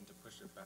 and to push it back.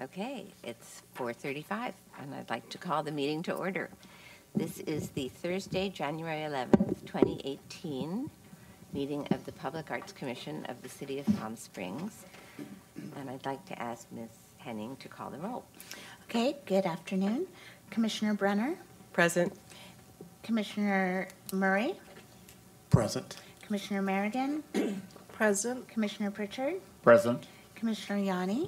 Okay, it's 4:35, and I'd like to call the meeting to order. This is the Thursday, January 11th, 2018, meeting of the Public Arts Commission of the City of Palm Springs. And I'd like to ask Ms. Henning to call the roll. Okay, good afternoon. Commissioner Brenner, Present. Commissioner Murray, Present. Commissioner Merrigan, Present. Commissioner Pritchard, Present. Commissioner Yanni,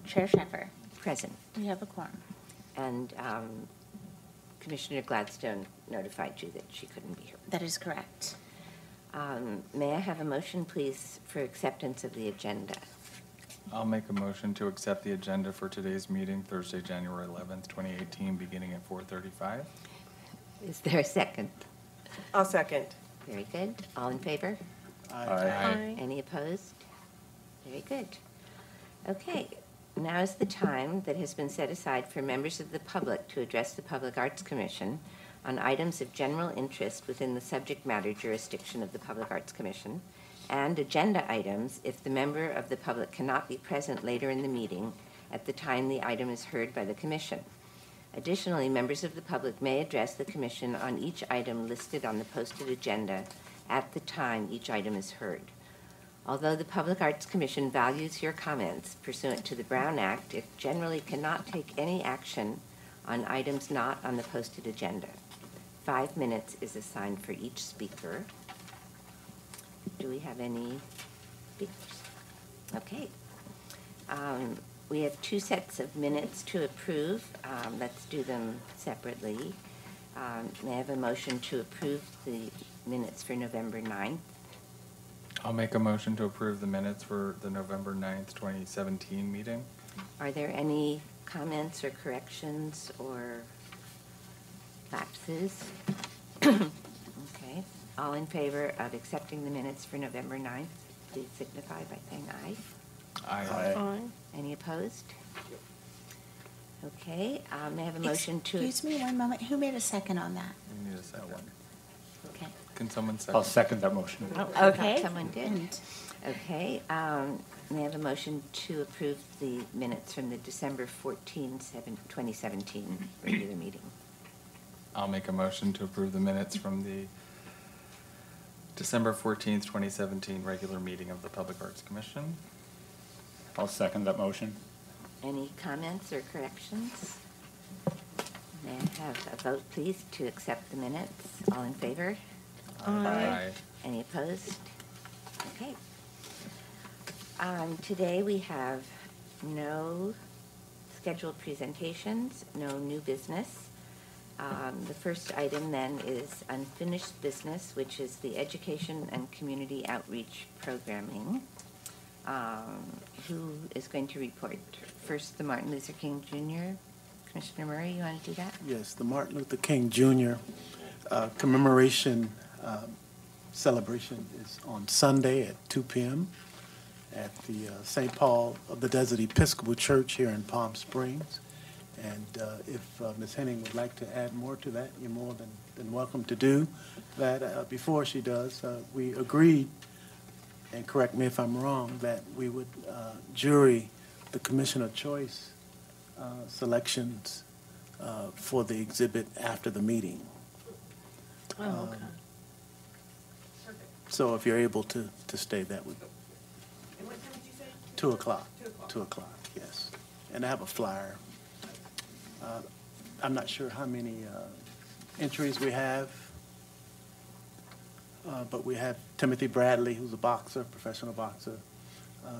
Chair Sheffer. Present. We have a quorum. And Commissioner Gladstone notified you that she couldn't be here. That is correct. May I have a motion, please, for acceptance of the agenda? I'll make a motion to accept the agenda for today's meeting, Thursday, January 11th, 2018, beginning at 4:35. Is there a second? I'll second. Very good. All in favor? Aye. Any opposed? Very good. Okay, now is the time that has been set aside for members of the public to address the Public Arts Commission on items of general interest within the subject matter jurisdiction of the Public Arts Commission, and agenda items if the member of the public cannot be present later in the meeting at the time the item is heard by the Commission. Additionally, members of the public may address the Commission on each item listed on the posted agenda at the time each item is heard. Although the Public Arts Commission values your comments pursuant to the Brown Act, it generally cannot take any action on items not on the posted agenda. 5 minutes is assigned for each speaker. Do we have any speakers? Okay. We have 2 sets of minutes to approve. Let's do them separately. May I have a motion to approve the minutes for November 9th? I'll make a motion to approve the minutes for the November 9th, 2017 meeting. Are there any comments or corrections or lapses? Okay. All in favor of accepting the minutes for November 9th, please signify by saying aye. Aye. Any opposed? Okay. May I have a motion to... Excuse me one moment. Who made a second on that? We need a second. Okay. Can someone I'll second? second that motion. Oh, I thought Okay. someone did. And Okay. May I have a motion to approve the minutes from the December 14, 2017 regular meeting? I'll make a motion to approve the minutes from the December 14th, 2017 regular meeting of the Public Arts Commission. I'll second that motion. Any comments or corrections? May I have a vote, please, to accept the minutes? All in favor? Aye. Any opposed? Okay. Today we have no scheduled presentations, no new business. The first item then is unfinished business, which is the education and community outreach programming. Who is going to report? First, the Martin Luther King Jr. Commissioner Murray, you want to do that? Yes, the Martin Luther King Jr. Commemoration celebration is on Sunday at 2 p.m. at the St. Paul of the Desert Episcopal Church here in Palm Springs. And if Ms. Henning would like to add more to that, you're more than welcome to do that. Before she does, we agreed, and correct me if I'm wrong, that we would jury the Commissioner Choice selections for the exhibit after the meeting. Oh, okay. So if you're able to stay, that would... And what time did you say? 2 o'clock. 2 o'clock. 2 o'clock, yes. And I have a flyer. I'm not sure how many entries we have, but we have Timothy Bradley, who's a boxer, professional boxer,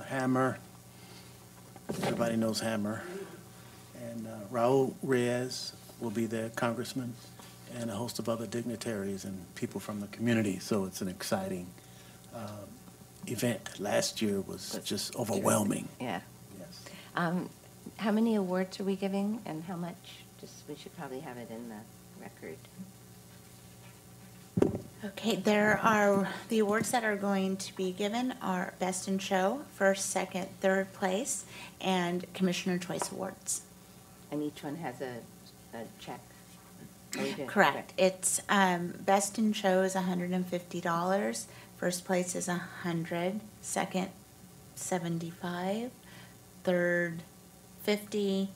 Hammer, everybody knows Hammer, and Raul Reyes will be there, congressman, and a host of other dignitaries and people from the community. So it's an exciting event. Last year was just overwhelming. Yeah. Yes. How many awards are we giving and how much? Just, we should probably have it in the record. Okay, the awards that are going to be given are Best in Show, first, second, third place, and Commissioner Choice Awards. And each one has a check? Are we doing- Correct. It's Best in Show is $150. First place is $100. Second, $75. Third, $50,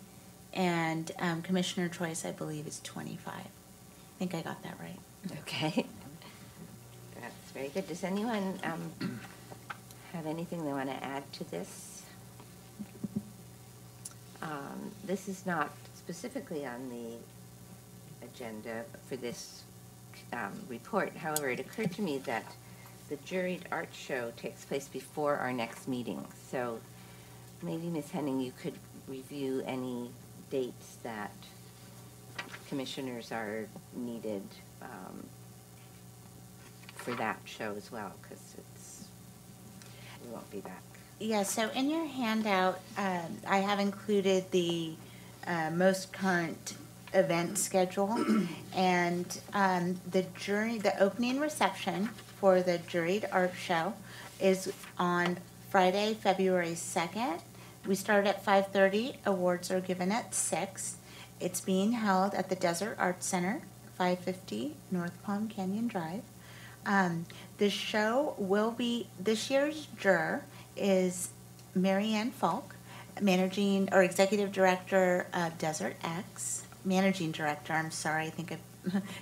and Commissioner Choice, I believe, is $25. I think I got that right. Okay. That's very good. Does anyone have anything they want to add to this? This is not specifically on the agenda for this report. However, it occurred to me that the juried art show takes place before our next meeting. So maybe, Ms. Henning, you could review any dates that commissioners are needed for that show as well, because we won't be back. Yeah, so in your handout, I have included the most current event schedule, and the opening reception for the juried art show is on Friday, February 2nd. We start at 5:30. Awards are given at 6. It's being held at the Desert Arts Center, 550 North Palm Canyon Drive. The show will be, this year's juror is Marianne Falk, executive director of Desert X. Managing director, I'm sorry, I think I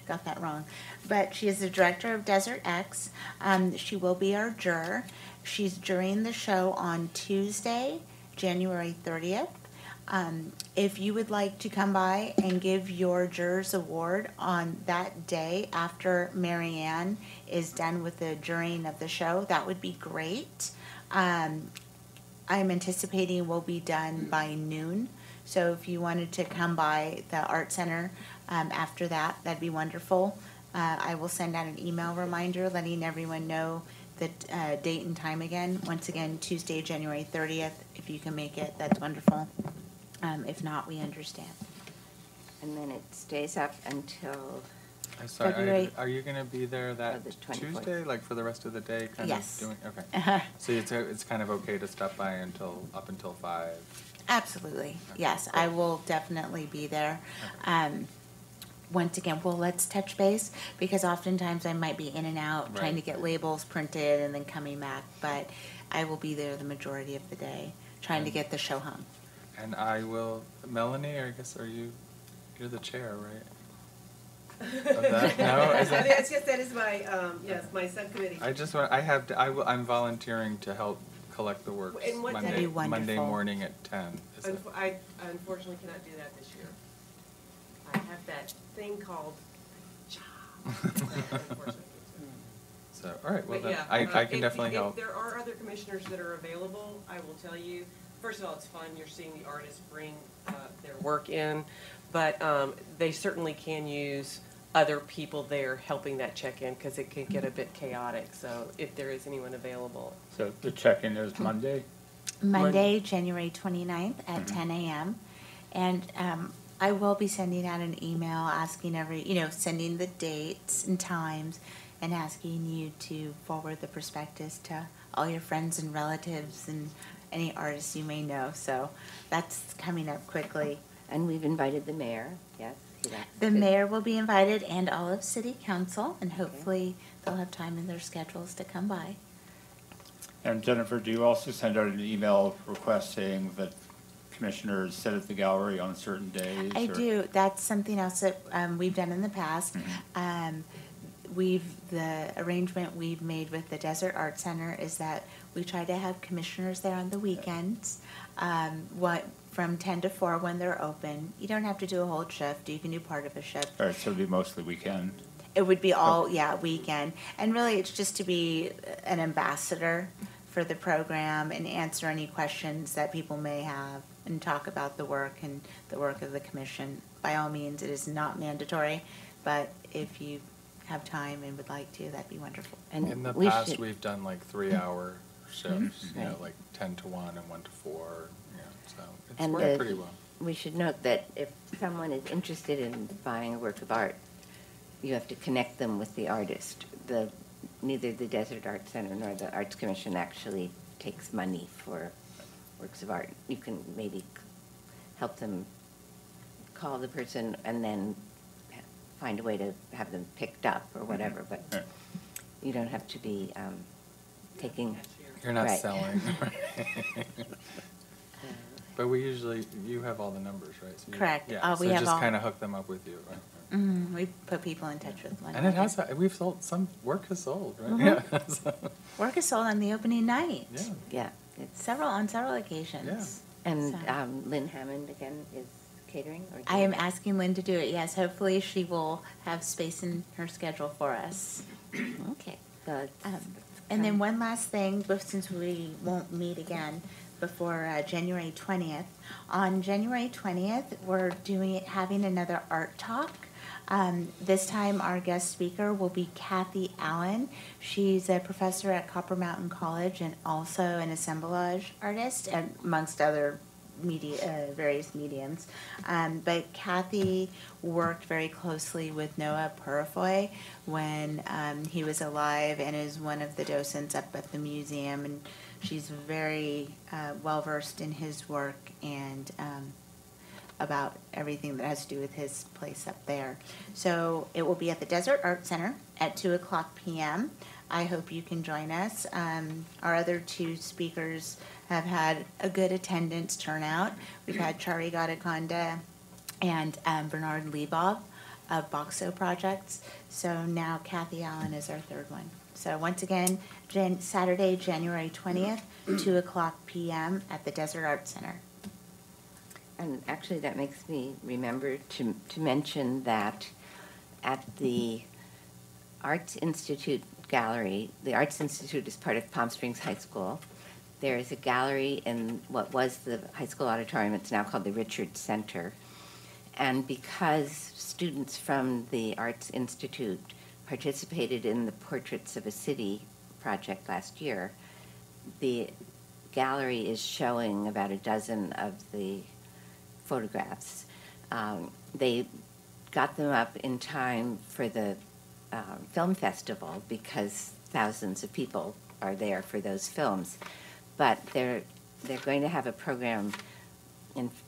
got that wrong. But she is the director of Desert X. She will be our juror. She's jurying the show on Tuesday, January 30th. If you would like to come by and give your juror's award on that day after Marianne is done with the jurying of the show, that would be great. I'm anticipating we'll be done by noon. So if you wanted to come by the Art Center after that, that'd be wonderful. I will send out an email reminder letting everyone know the date and time again. Once again, Tuesday, January 30th. If you can make it, that's wonderful. If not, we understand. And then it stays up until, I'm sorry, February- are you gonna be there that the 24th. Tuesday, like for the rest of the day, kind Yes. of doing, okay. So it's kind of okay to stop by up until 5? Absolutely, yes, I will definitely be there. Once again, well, let's touch base, because oftentimes I might be in and out, trying to Right. get labels printed and then coming back, but I will be there the majority of the day, trying to get the show hung. And I will, Melanie, I guess, you're the chair, right? Of that? No, is that? Yes, that is my, my subcommittee. I'm volunteering to help collect the works And what That'd be wonderful. Monday morning at 10. Is it? I unfortunately cannot do that this year. I have that thing called job. Unfortunately. So, all right, well, But then, yeah, I can if- definitely if help. there are other commissioners that are available, I will tell you. First of all, it's fun, you're seeing the artists bring their work in, but they certainly can use other people there helping that check-in, because it can get a bit chaotic, so if there is anyone available. So the check-in is Monday? Monday, January 29th at 10 a.m. And I will be sending out an email asking sending the dates and times and asking you to forward the prospectus to all your friends and relatives and any artists you may know. So that's coming up quickly. and we've invited the mayor, yes? So that's The good. mayor will be invited and all of city council, and hopefully they'll have time in their schedules to come by. And Jennifer, do you also send out an email request saying that commissioners sit at the gallery on certain days? I or- do. That's something else that we've done in the past. The arrangement we've made with the Desert Art Center is that we try to have commissioners there on the weekends, from 10 to 4 when they're open. You don't have to do a whole shift. You can do part of a shift. All right, so it'd be mostly weekend? It would be all, weekend. And really, it's just to be an ambassador for the program and answer any questions that people may have and talk about the work and the work of the commission. By all means, it is not mandatory, but if you have time and would like to, that'd be wonderful. And In the we past, should- we've done like 3-hour shifts, Right. like 10 to 1 and 1 to 4, so it's And worked pretty well. we should note that if someone is interested in buying a work of art, you have to connect them with the artist. Neither the Desert Art Center nor the Arts Commission actually takes money for works of art. You can maybe help them call the person and then find a way to have them picked up or whatever, but Right. you don't have to be taking. You're not Right. selling. But we usually, you have all the numbers, right? So you- Correct. Yeah, We so have just all- kind of hook them up with you, right? We put people in touch with one And it another. has, we've sold, some work has sold, right? Mhm. Yeah. So, Work is sold on the opening night. Yeah. Yeah. It's, On several occasions. and So- Lynn Hammond, again, is catering? Or I am asking Lynn to do it, yes. Hopefully she will have space in her schedule for us. Okay. So And then one last thing, but since we won't meet again before January 20th. On January 20th, we're having another art talk. This time our guest speaker will be Kathy Allen. She's a professor at Copper Mountain College and also an assemblage artist, and amongst other various mediums. But Kathy worked very closely with Noah Purifoy when he was alive and is one of the docents up at the museum. And she's very well-versed in his work and about everything that has to do with his place up there. So it will be at the Desert Art Center at 2:00 p.m. I hope you can join us. Our other two speakers have had a good attendance turnout. We've had Chari Gadakonda and Bernard Liebov of Boxo Projects. So now Kathy Allen is our third one. So once again, Saturday, January 20th, 2:00 p.m. at the Desert Art Center. And actually, that makes me remember to mention that at the Arts Institute Gallery, the Arts Institute is part of Palm Springs High School. There is a gallery in what was the high school auditorium. It's now called the Richard Center. And because students from the Arts Institute participated in the Portraits of a City project last year, the gallery is showing about a dozen of the photographs. They got them up in time for the film festival because thousands of people are there for those films. But they're going to have a program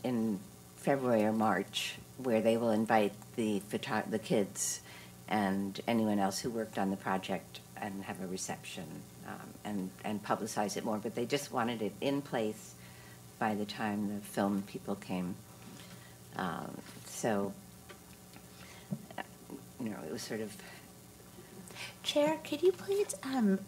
in February or March where they will invite the kids and anyone else who worked on the project and have a reception and publicize it more. But they just wanted it in place by the time the film people came. So, it was sort of... Chair, could you please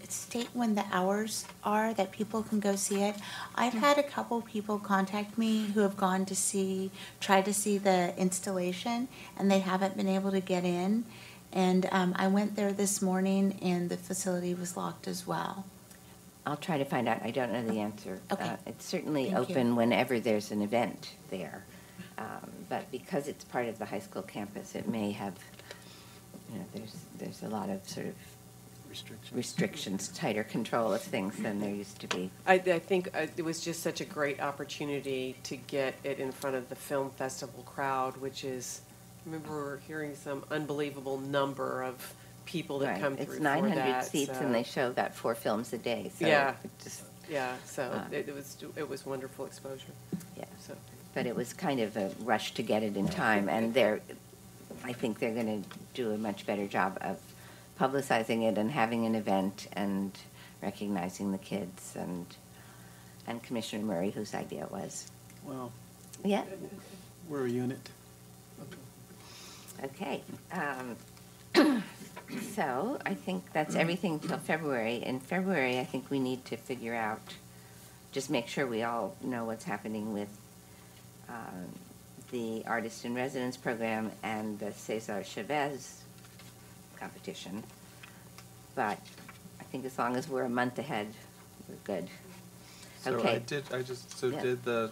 state when the hours are that people can go see it? I've had a couple people contact me who have tried to see the installation, and they haven't been able to get in. And I went there this morning, and the facility was locked as well. I'll try to find out. I don't know the answer. Okay. It's certainly Thank you. open whenever there's an event there. But because it's part of the high school campus, it may have, there's a lot of sort of restrictions, tighter control of things than there used to be. I think it was just such a great opportunity to get it in front of the film festival crowd, which is, I remember we were hearing some unbelievable number of people that Right. come through It's for 900 that, seats, so- and they show about 4 films a day. So Yeah. it just, Yeah, so Um, it was wonderful exposure. yeah. So But it was kind of a rush to get it in time, and I think they're going to do a much better job of publicizing it and having an event and recognizing the kids and Commissioner Murray, whose idea it was. Well, Yeah, we're a unit. okay. So I think that's everything till February. In February, I think we need to figure out, just make sure we all know what's happening with the Artist in Residence program and the Cesar Chavez competition. But I think as long as we're a month ahead, we're good. So Okay. Yeah. Did the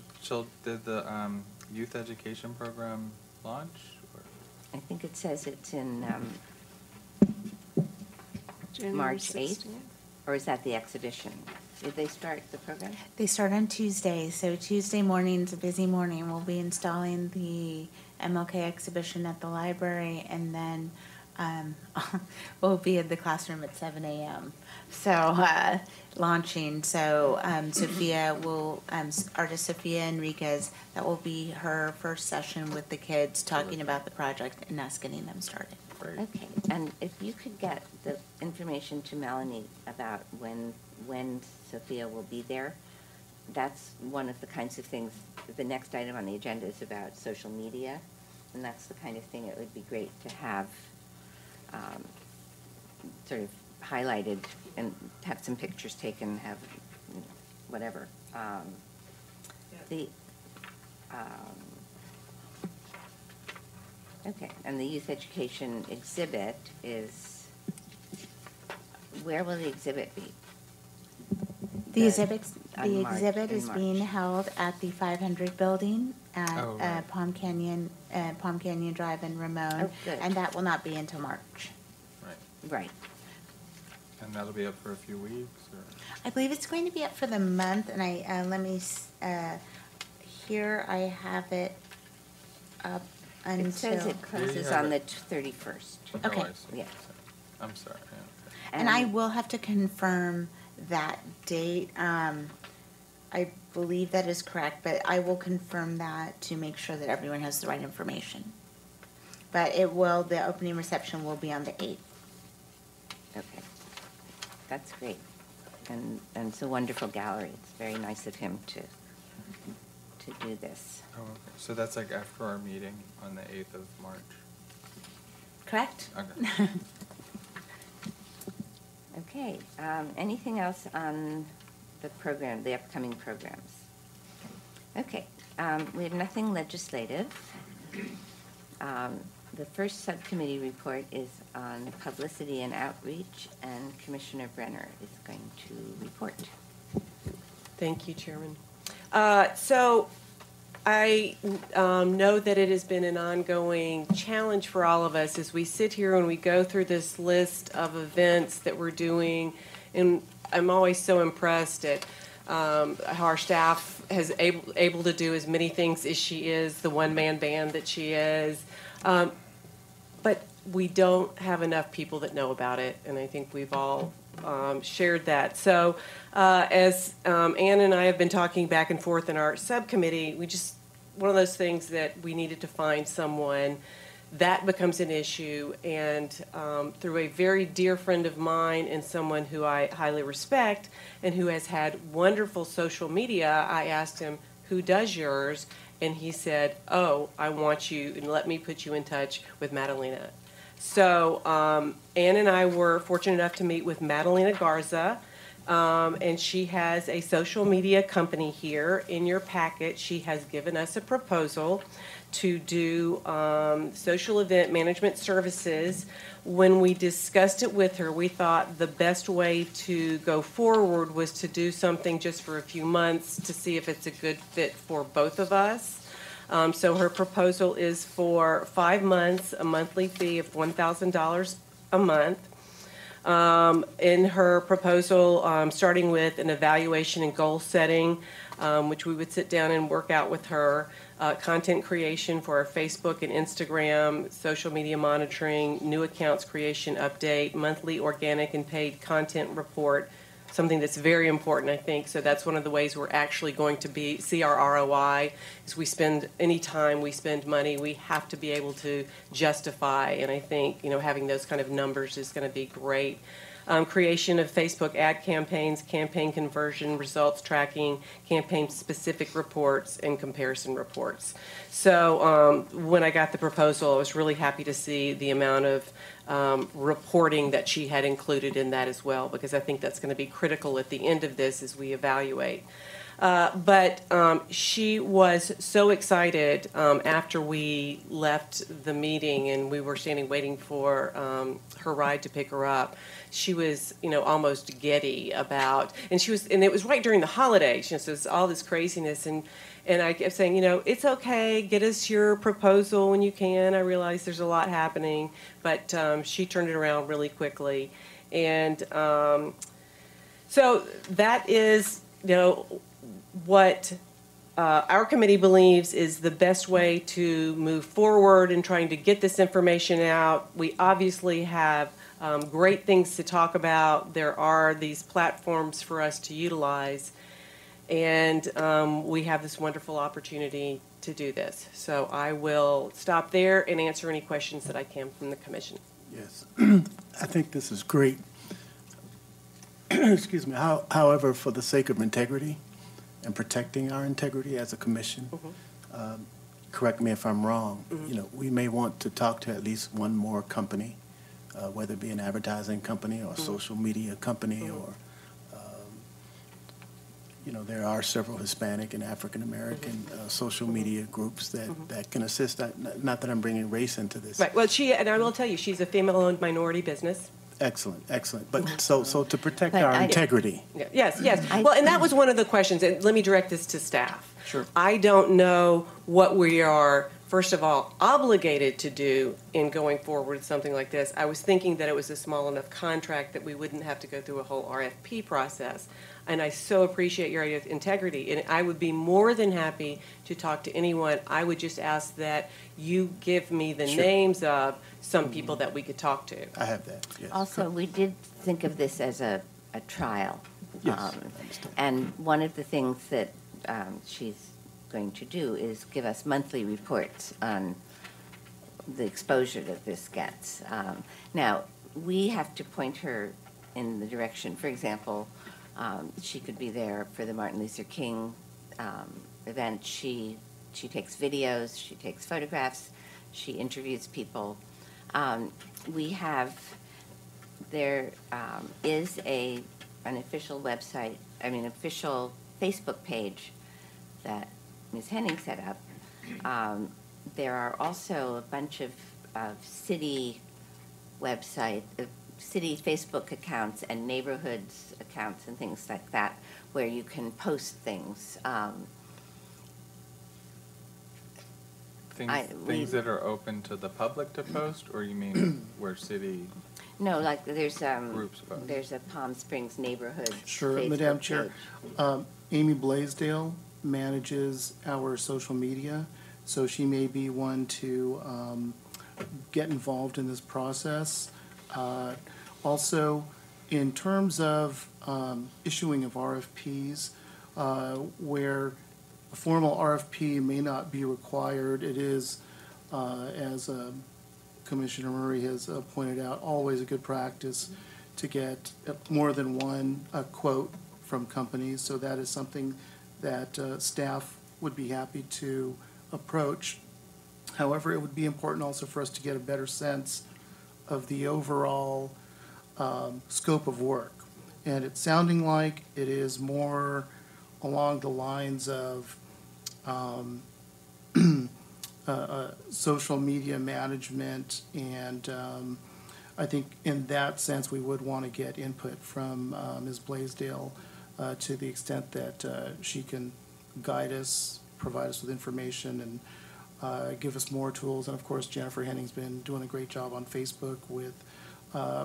youth education program launch? Or? I think it says it's in January March 8th, 16th? or is that the exhibition? Did they start the program? They start on Tuesday, so Tuesday morning's a busy morning. We'll be installing the MLK exhibition at the library, and then we'll be in the classroom at 7 a.m. So launching. So Sophia will, artist Sophia Enriquez, that will be her first session with the kids talking about the project and us getting them started. Great. Okay, and if you could get the information to Melanie about when Sophia will be there, that's one of the kinds of things, the next item on the agenda is about social media, and that's the kind of thing it would be great to have sort of highlighted and have some pictures taken, have whatever. Okay, and the youth education exhibit is, where will the exhibit be? The exhibit in is being March. held at the 500 building at Oh, right. Palm Canyon Drive in Ramon. Oh, good. And that will not be until March. Right. Right. And that'll be up for a few weeks, or? I believe it's going to be up for the month, and here I have it up until. It says it closes have on the it. 31st. Okay. Oh, I see. Yeah. I'm sorry, yeah, okay. And I will have to confirm that date. I believe that is correct, but I will confirm that to make sure that everyone has the right information. But the opening reception will be on the 8th. Okay. That's great. And it's a wonderful gallery. It's very nice of him to do this. Oh, okay. So that's like after our meeting on the 8th of March? Correct? Okay. Okay, anything else on the program, the upcoming programs? Okay, we have nothing legislative. The first subcommittee report is on publicity and outreach, and Commissioner Brenner is going to report. Thank you, Chairman. So I know that it has been an ongoing challenge for all of us as we sit here and we go through this list of events that we're doing, and I'm always so impressed at how our staff has able to do as many things as she is, the one-man band that she is. But we don't have enough people that know about it, and I think we've all shared that. So as Ann and I have been talking back and forth in our subcommittee, one of those things that we needed to find someone that becomes an issue, and through a very dear friend of mine and someone who I highly respect and who has had wonderful social media, I asked him, who does yours? And he said, oh, I want you, and let me put you in touch with Madalena. So Ann and I were fortunate enough to meet with Madalena Garza, and she has a social media company here. In your packet, she has given us a proposal to do social event management services. When we discussed it with her, we thought the best way to go forward was to do something just for a few months to see if it's a good fit for both of us. So her proposal is for 5 months, a monthly fee of $1,000 a month. In her proposal, starting with an evaluation and goal setting, which we would sit down and work out with her, content creation for our Facebook and Instagram, social media monitoring, new accounts creation update, monthly organic and paid content report, something that's very important, I think. So that's one of the ways we're actually going to see our ROI. Is any time we spend money, we have to be able to justify, and I think having those kind of numbers is going to be great. Creation of Facebook ad campaigns, campaign conversion, results tracking, campaign-specific reports, and comparison reports. So when I got the proposal, I was really happy to see the amount of reporting that she had included in that as well, because I think that's going to be critical at the end of this as we evaluate. But she was so excited after we left the meeting and we were standing waiting for her ride to pick her up. She was, almost giddy about, and it was right during the holidays, so it's all this craziness, and I kept saying, it's okay, get us your proposal when you can. I realize there's a lot happening, but she turned it around really quickly, and so that is, what our committee believes is the best way to move forward in trying to get this information out. We obviously have great things to talk about. There are these platforms for us to utilize, and we have this wonderful opportunity to do this. So I will stop there and answer any questions that I can from the commission. Yes, I think this is great. Excuse me. However, for the sake of integrity, and protecting our integrity as a commission. Correct me if I'm wrong, you know, we may want to talk to at least one more company, whether it be an advertising company or a social media company or, you know, there are several Hispanic and African-American social media groups that can assist. Not that I'm bringing race into this. Right, well, and I will tell you, she's a female-owned minority business. Excellent, excellent. But so to protect But our I- integrity. Yeah, yes, yes. Well, and that was one of the questions, and let me direct this to staff. Sure. I don't know what we are, first of all, obligated to do in going forward with something like this. I was thinking that it was a small enough contract that we wouldn't have to go through a whole RFP process. And I so appreciate your idea of integrity, and I would be more than happy to talk to anyone. I would just ask that you give me the Sure. names of some people that we could talk to. I have that, yes. Also, we did think of this as a trial. Yes, I understand. And one of the things that she's going to do is give us monthly reports on the exposure that this gets. Now, we have to point her in the direction, for example, she could be there for the Martin Luther King event. She takes videos, she takes photographs, she interviews people. There is an official website, official Facebook page that Ms. Henning set up. There are also a bunch of city city Facebook accounts and neighborhoods accounts and things like that, where you can post things. Things that are open to the public to post, or you mean where city No, like there's groups post? there's a Palm Springs neighborhood Sure, Facebook Madam Chair. page. Amy Blaisdell manages our social media, so she may be one to get involved in this process. Also, in terms of issuing of RFPs, where a formal RFP may not be required, it is, as Commissioner Murray has pointed out, always a good practice to get more than one quote from companies. So that is something that staff would be happy to approach. However, it would be important also for us to get a better sense of the overall scope of work. And it's sounding like it is more along the lines of social media management, and I think in that sense we would want to get input from Ms. Blaisdell to the extent that she can guide us, provide us with information, and give us more tools. And of course, Jennifer Henning's been doing a great job on Facebook with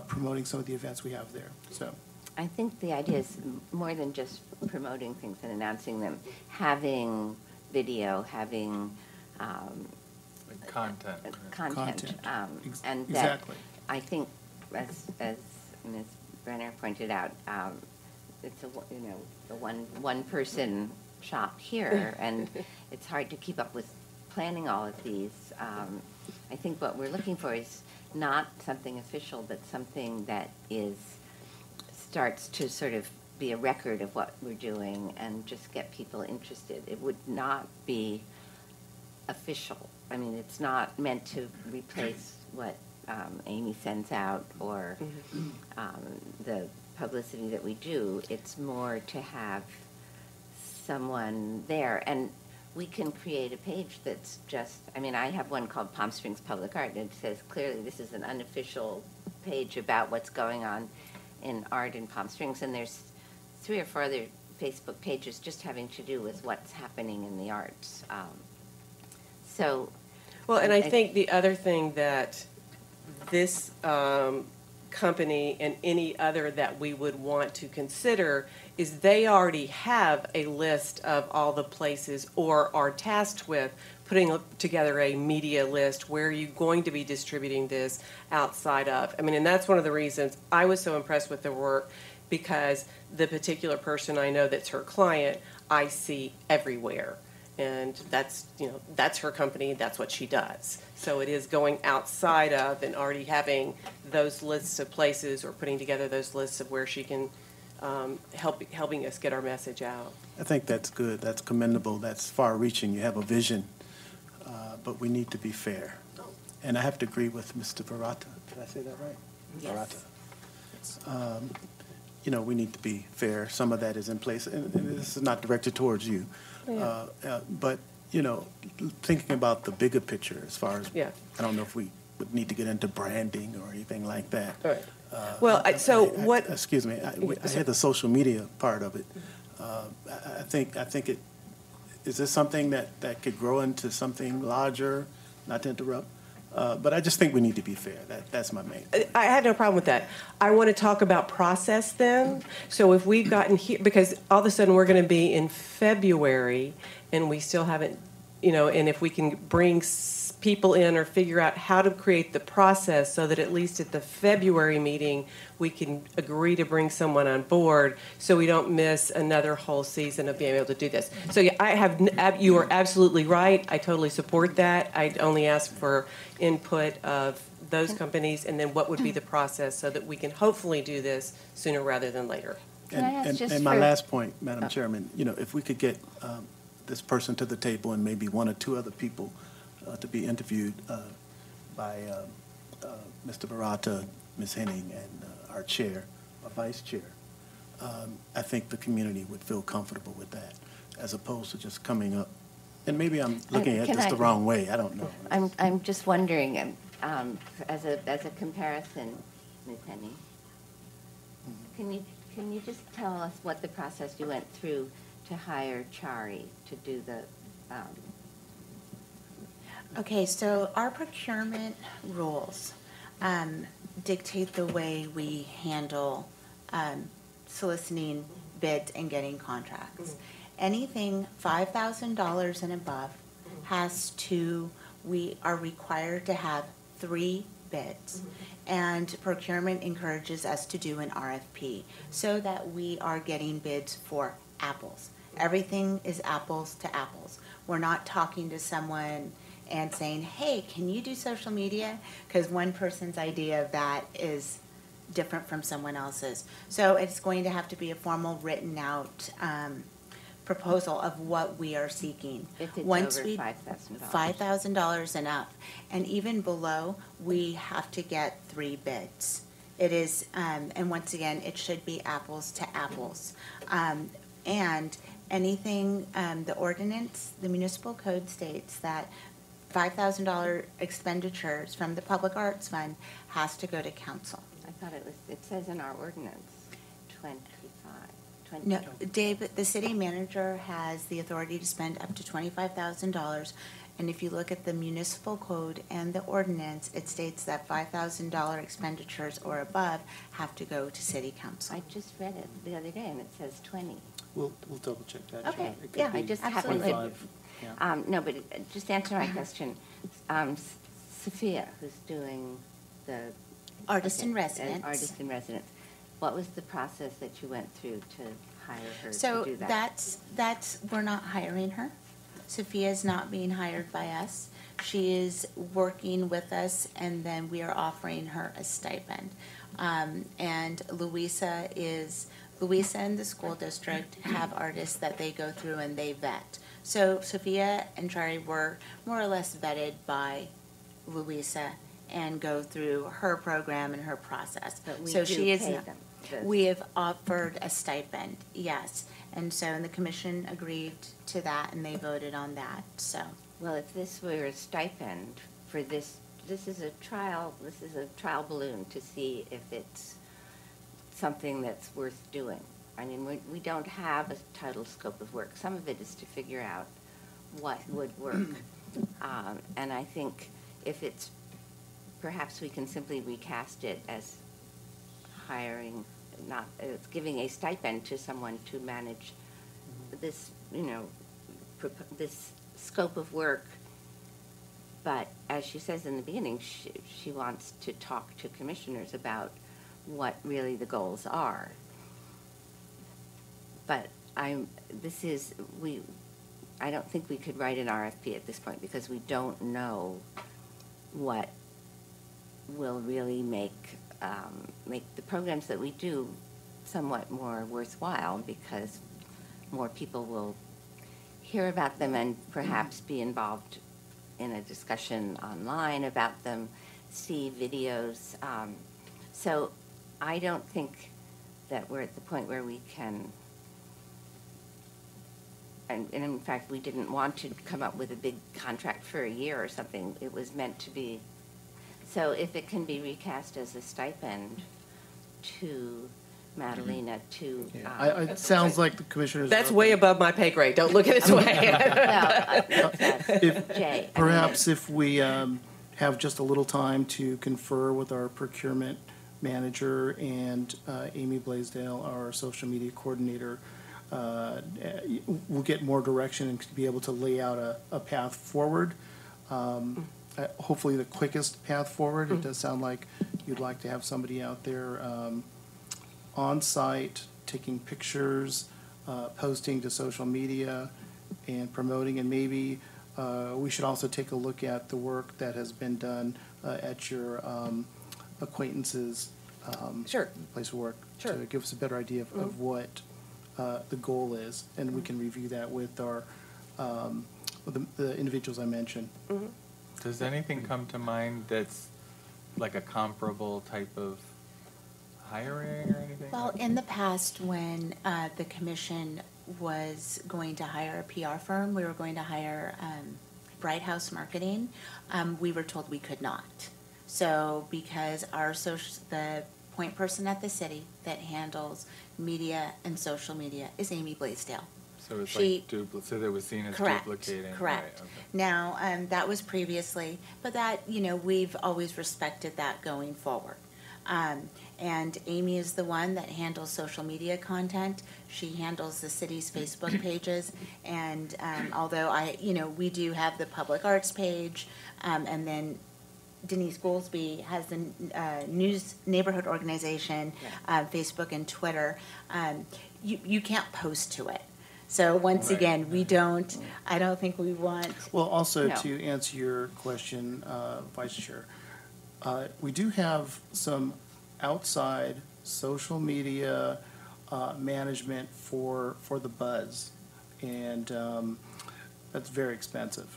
promoting some of the events we have there. So I think the idea is more than just promoting things and announcing them, having video, having Like content. right? content. Content. And that, Exactly. I think, as Ms. Brenner pointed out, it's a one-person shop here, and it's hard to keep up with planning all of these. I think what we're looking for is not something official, but something that starts to sort of be a record of what we're doing and just get people interested. It would not be official. I mean, it's not meant to replace what Amy sends out or the publicity that we do. It's more to have someone there. And we can create a page that's just, I have one called Palm Springs Public Art, and it says clearly this is an unofficial page about what's going on in art in Palm Springs, and there's 3 or 4 other Facebook pages just having to do with what's happening in the arts. Well, and I think the other thing that this company and any other that we would want to consider is they already have a list of all the places or are tasked with putting together a media list where you're going to be distributing this outside of. And that's one of the reasons I was so impressed with the work, because the particular person I know that's her client, I see everywhere. And that's her company, that's what she does. So it is going outside of and already having those lists of places or putting together those lists of where she can helping us get our message out. I think that's good, that's commendable, that's far-reaching, you have a vision, but we need to be fair. And I have to agree with Mr. Barata, did I say that right? Yes. Barata. You know, we need to be fair, some of that is in place, and this is not directed towards you. But, you know, thinking about the bigger picture as far as, Yeah. I don't know if we would need to get into branding or anything like that. All right. Well, what? Excuse me, I had the social media part of it. I think it, is this something that could grow into something larger, not to interrupt? But I just think we need to be fair. That's my main point. I had no problem with that. I want to talk about process then. So if we've gotten here, because all of a sudden we're going to be in February and we still haven't, you know, and if we can bring people in or figure out how to create the process so that at least at the February meeting, we can agree to bring someone on board so we don't miss another whole season of being able to do this. So yeah, you are absolutely right. I totally support that. I'd only ask for input of those companies and then what would be the process so that we can hopefully do this sooner rather than later. Can I ask just And my for- last point, Madam Chairman, you know, if we could get this person to the table and maybe one or two other people to be interviewed by Mr. Barata, Ms. Henning, and our chair, our vice chair, I think the community would feel comfortable with that, as opposed to just coming up. And maybe I'm looking at can this I- the wrong way, I don't know. I'm just wondering, as a comparison, Ms. Henning, can you just tell us what the process you went through to hire Chari to do the, Okay, so our procurement rules dictate the way we handle soliciting bids and getting contracts. Anything $5,000 and above we are required to have 3 bids. And procurement encourages us to do an RFP so that we are getting bids for apples. Everything is apples to apples. We're not talking to someone and saying, hey, can you do social media? Because one person's idea of that is different from someone else's. So it's going to have to be a formal written out proposal of what we are seeking. if it's Once over we $5,000? $5,000 and up. And even below, we have to get 3 bids. It is, and once again, it should be apples to apples. And anything, the ordinance, the municipal code states that $5,000 expenditures from the Public Arts Fund has to go to council. I thought it says in our ordinance, 25. No, Dave, the city manager has the authority to spend up to $25,000. And if you look at the municipal code and the ordinance, it states that $5,000 expenditures or above have to go to city council. I just read it the other day and it says 20. We'll double check that. Okay, It could yeah, be I just absolutely. happened 25, yeah. No, but just answer my question. Sophia, who's doing the. Artist in okay, residence. Artist in residence. What was the process that you went through to hire her So to do that? that's, we're not hiring her. Sophia's not being hired by us. She is working with us, and then we are offering her a stipend. And Louisa and the school district have artists that they go through and they vet. So Sophia and Chari were more or less vetted by Louisa and go through her program and her process. But we So do she is pay not- them. Does- We have offered a stipend, yes. And so, and the commission agreed to that and they voted on that, so. Well, if this were a stipend for this is a trial balloon to see if it's something that's worth doing. I mean, we don't have a title scope of work. Some of it is to figure out what would work. And I think if it's, perhaps we can simply recast it as hiring, not, giving a stipend to someone to manage this, you know, this scope of work. But as she says in the beginning, she wants to talk to commissioners about what really the goals are. But I don't think we could write an RFP at this point because we don't know what will really make the programs that we do somewhat more worthwhile because more people will hear about them and perhaps be involved in a discussion online about them, see videos. So I don't think that we're at the point where we can, and in fact, we didn't want to come up with a big contract for a year or something. It was meant to be, so if it can be recast as a stipend to Madalena to. It sounds like the commissioners. That's way above my pay grade. Don't look at it this way. Jay. Perhaps if we have just a little time to confer with our procurement manager and Amy Blaisdell, our social media coordinator, we'll get more direction and be able to lay out a path forward. Hopefully the quickest path forward. It does sound like you'd like to have somebody out there on site, taking pictures, posting to social media and promoting, and maybe we should also take a look at the work that has been done at your acquaintances' Sure. place of work, Sure. to give us a better idea of what the goal is, and we can review that with our with the individuals I mentioned. Does anything come to mind that's like a comparable type of hiring or anything? Well, like in the past, when the commission was going to hire a PR firm, we were going to hire Bright House Marketing, we were told we could not. So because the point person at the city that handles media and social media is Amy Blaisdell. So it's She- like so that was seen as Correct, duplicating. correct. Right, okay. Now, that was previously, but that, we've always respected that going forward. And Amy is the one that handles social media content. She handles the city's Facebook pages. And although we do have the public arts page, and then Denise Goolsby has the news neighborhood organization, Facebook and Twitter. You can't post to it. So once Right. again, I don't think we want. Well, also No. to answer your question, Vice Chair, we do have some outside social media management for the buzz, and that's very expensive.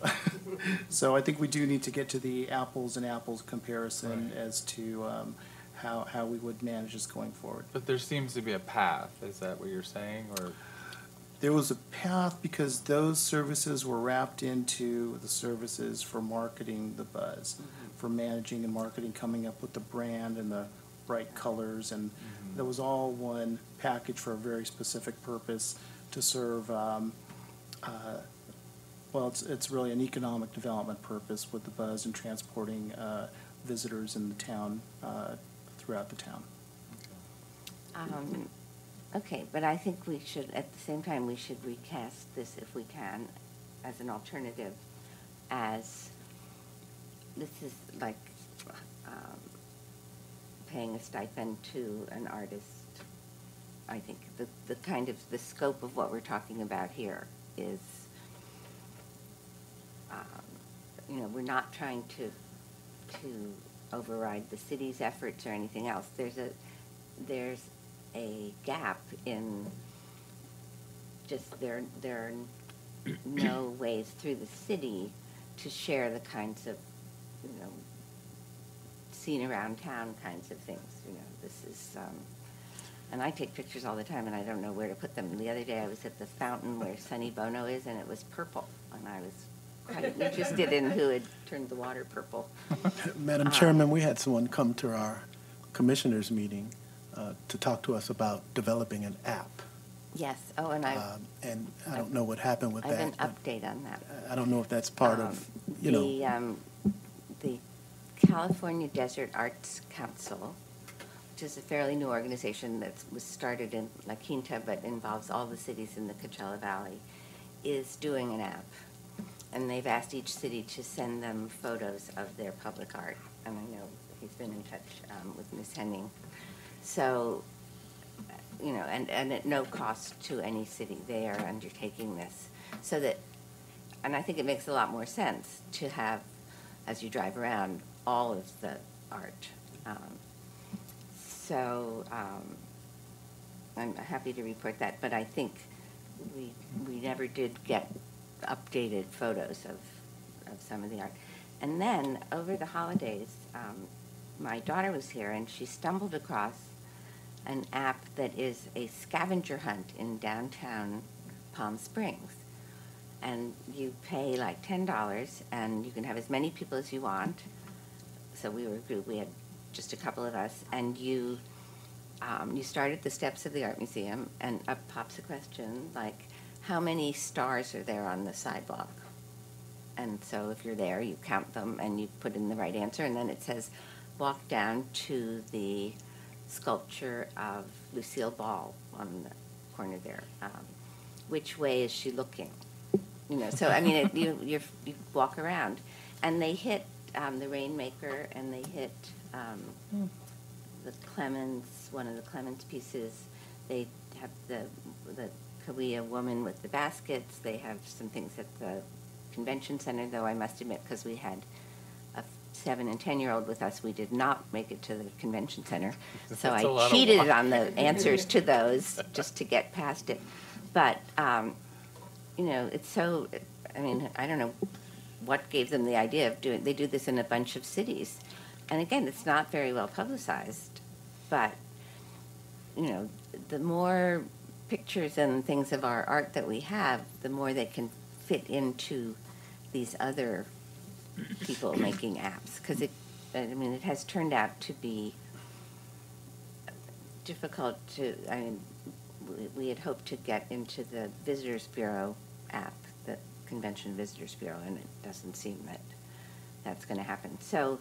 So I think we do need to get to the apples and apples comparison Right. as to how we would manage this going forward. But there seems to be a path. Is that what you're saying, or? There was a path because those services were wrapped into the services for marketing the buzz, for managing and marketing, coming up with the brand and the bright colors, and that was all one package for a very specific purpose to serve, well, it's really an economic development purpose with the buzz and transporting visitors in the town, throughout the town. Okay, but I think we should, at the same time, we should recast this if we can, as an alternative, as, this is like paying a stipend to an artist. I think the kind of, the scope of what we're talking about here is, we're not trying to override the city's efforts or anything else. There's a gap in just there are no ways through the city to share the kinds of, seen around town kinds of things. This is, and I take pictures all the time and I don't know where to put them. The other day I was at the fountain where Sonny Bono is and it was purple, and I was quite interested in who had turned the water purple. Madam Chairman, we had someone come to our commissioners meeting to talk to us about developing an app. Yes, And I don't know what happened with I have an that. but update on that. I don't know if that's part of, The California Desert Arts Council, which is a fairly new organization that was started in La Quinta but involves all the cities in the Coachella Valley, is doing an app. And they've asked each city to send them photos of their public art. And I know he's been in touch with Ms. Henning. So, and at no cost to any city, they are undertaking this. So that, and I think it makes a lot more sense to have, as you drive around, all of the art. I'm happy to report that, but I think we never did get updated photos of some of the art. And then, over the holidays, my daughter was here, and she stumbled across an app that is a scavenger hunt in downtown Palm Springs. And you pay like $10, and you can have as many people as you want. So we were a group, we had just a couple of us, and you start at the steps of the art museum, and up pops a question like, how many stars are there on the sidewalk? And so if you're there, you count them and you put in the right answer, and then it says, walk down to the sculpture of Lucille Ball on the corner there. Which way is she looking? You know, so I mean, you walk around, and they hit the Rainmaker, and they hit the Clemens, one of the Clemens pieces. They have the Kaweah woman with the baskets. They have some things at the convention center, though I must admit, because we had a 7 and 10-year-old with us, we did not make it to the convention center. So I cheated on the answers to those just to get past it. But, you know, it's so, I mean, I don't know what gave them the idea of doing, they do this in a bunch of cities. And again, it's not very well publicized, but, you know, the more pictures and things of our art that we have, the more they can fit into these other people making apps. Because it has turned out to be difficult to, I mean, we had hoped to get into the Visitors Bureau app, the Convention Visitors Bureau, and it doesn't seem that that's going to happen. So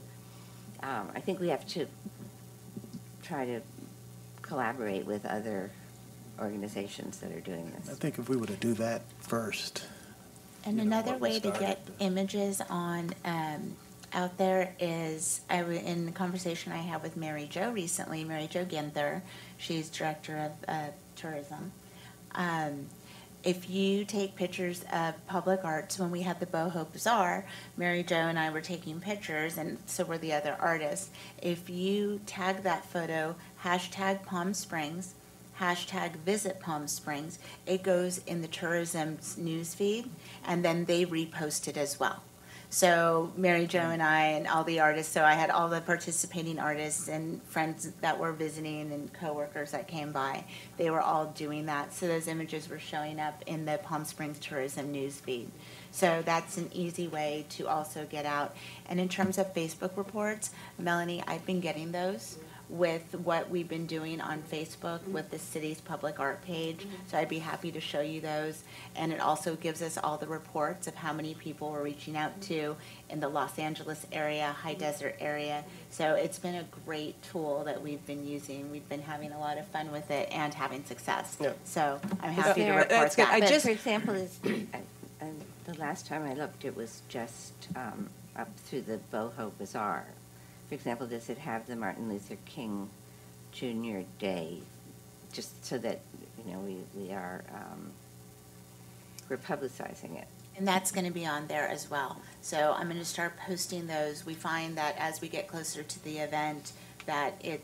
I think we have to try to collaborate with other organizations that are doing this. I think if we were to do that first. And you know, another what we way to get started. images on out there is, in the conversation I had with Mary Jo recently, Mary Jo Ginther, she's director of tourism. If you take pictures of public arts, when we had the Boho Bazaar, Mary Jo and I were taking pictures, and so were the other artists. If you tag that photo, hashtag Palm Springs, hashtag Visit Palm Springs, it goes in the tourism's news feed, and then they repost it as well. So Mary Jo and I and all the artists, so I had all the participating artists and friends that were visiting and coworkers that came by. They were all doing that. So those images were showing up in the Palm Springs tourism news feed. So that's an easy way to also get out. And in terms of Facebook reports, Melanie, I've been getting those with what we've been doing on Facebook with the city's public art page. So I'd be happy to show you those. And it also gives us all the reports of how many people we're reaching out to in the Los Angeles area, high desert area. So it's been a great tool that we've been using. We've been having a lot of fun with it and having success. Yeah. So I'm happy to There- report That's good. that. But for example, the last time I looked, it was just up through the Boho Bazaar. For example, does it have the Martin Luther King Jr. Day, just so that, you know, we're publicizing it? And that's going to be on there as well. So I'm going to start posting those. We find that as we get closer to the event, that it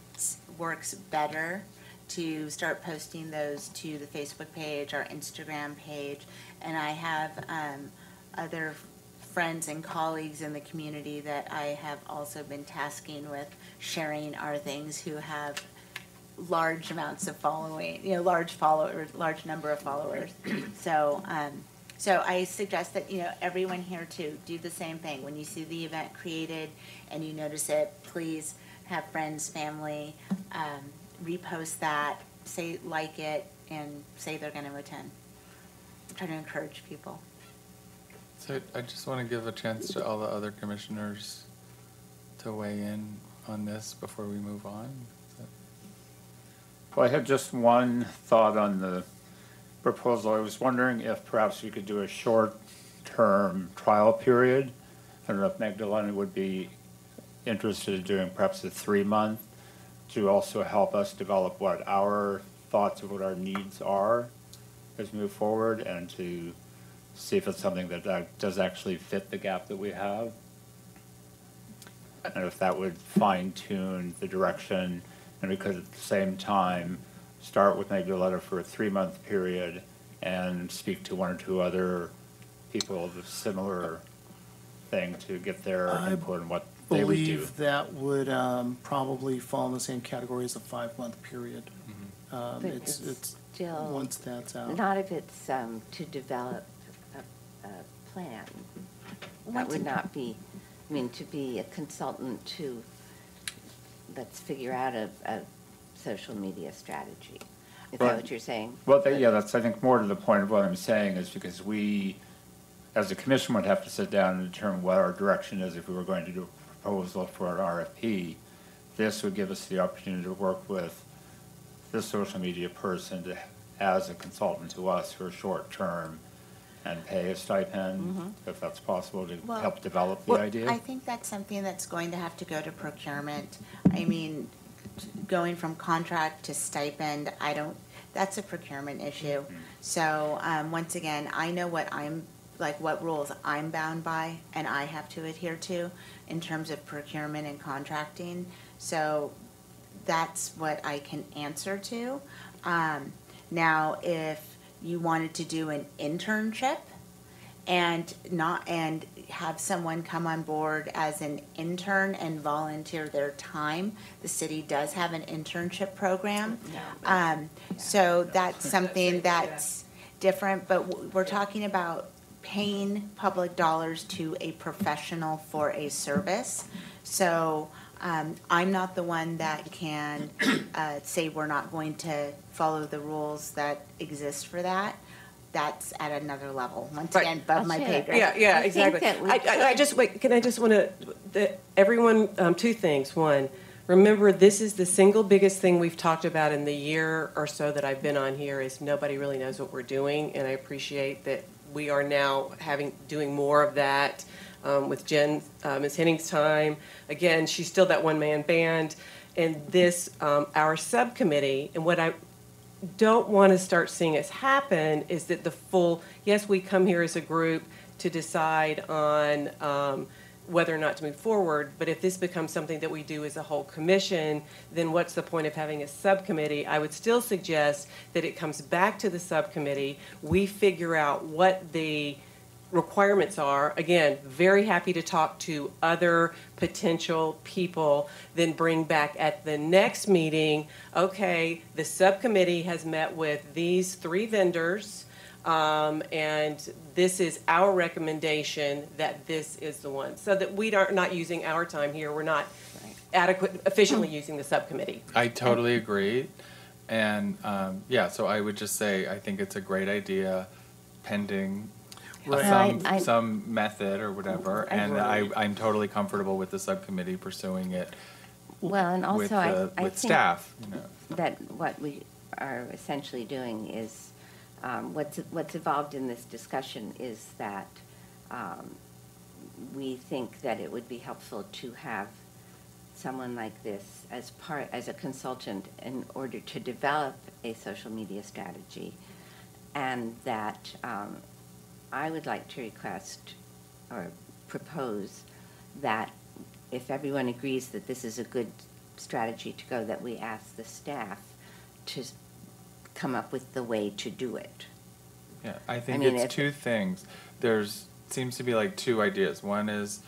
works better to start posting those to the Facebook page, our Instagram page, and I have other friends and colleagues in the community that I have also been tasking with sharing our things who have large amounts of following, you know, large number of followers. So, so I suggest that, you know, everyone here to do the same thing. When you see the event created and you notice it, please have friends, family, repost that, say like it, and say they're going to attend. Try to encourage people. So I just want to give a chance to all the other commissioners to weigh in on this before we move on. Well, I have just one thought on the proposal. I was wondering if perhaps we could do a short-term trial period. I don't know if Magdalena would be interested in doing perhaps a 3-month to also help us develop what our thoughts of what our needs are as we move forward, and to see if it's something that does actually fit the gap that we have. And if that would fine-tune the direction, and we could at the same time start with Magdalena for a 3-month period and speak to 1 or 2 other people of a similar thing to get their input on what they would do. Believe that would probably fall in the same category as a 5-month period. But It's still, once that's out. not if it's to develop a plan. That Once would it- not be, I mean, to be a consultant to, let's figure out a social media strategy. Is that Right. what you're saying? Well, yeah, that's, I think, more to the point of what I'm saying is because we, as a commission, would have to sit down and determine what our direction is if we were going to do a proposal for an RFP. This would give us the opportunity to work with this social media person to, as a consultant to us for a short term and pay a stipend, if that's possible, to Well, help develop the Well, idea. I think that's something that's going to have to go to procurement. I mean, going from contract to stipend, that's a procurement issue. So, once again, I know what rules I'm bound by and I have to adhere to in terms of procurement and contracting. So that's what I can answer to. Now, if you wanted to do an internship and have someone come on board as an intern and volunteer their time, the city does have an internship program. So that's something that's different, but we're talking about paying public dollars to a professional for a service. So I'm not the one that can say we're not going to follow the rules that exist for that. That's at another level, once Right. again, above my pay grade. Yeah, I think exactly. that we I just, wait, can I just want to, everyone, 2 things. One, remember, this is the single biggest thing we've talked about in the year or so that I've been on here is nobody really knows what we're doing, and I appreciate that we are now doing more of that with Jen, Ms. Henning's time. Again, she's still that one-man band. And this, our subcommittee, and what I don't want to start seeing us happen is that yes, we come here as a group to decide on whether or not to move forward, but if this becomes something that we do as a whole commission, then what's the point of having a subcommittee? I would still suggest that it comes back to the subcommittee. We figure out what the requirements are. Again, very happy to talk to other potential people, then bring back at the next meeting, okay, the subcommittee has met with these 3 vendors, and this is our recommendation that this is the one. So that we are not using our time here, we're not efficiently using the subcommittee. I totally agree. And, so I would just say, I think it's a great idea pending Right. some method or whatever. And I'm totally comfortable with the subcommittee pursuing it Well, and with, also I with think staff, you know. that what we are essentially doing is, what's evolved in this discussion is that we think that it would be helpful to have someone like this as a consultant in order to develop a social media strategy, and that I would like to request or propose that if everyone agrees that this is a good strategy to go, that we ask the staff to come up with the way to do it. Yeah, I think mean, it's if- 2 things. Seems to be like 2 ideas. One is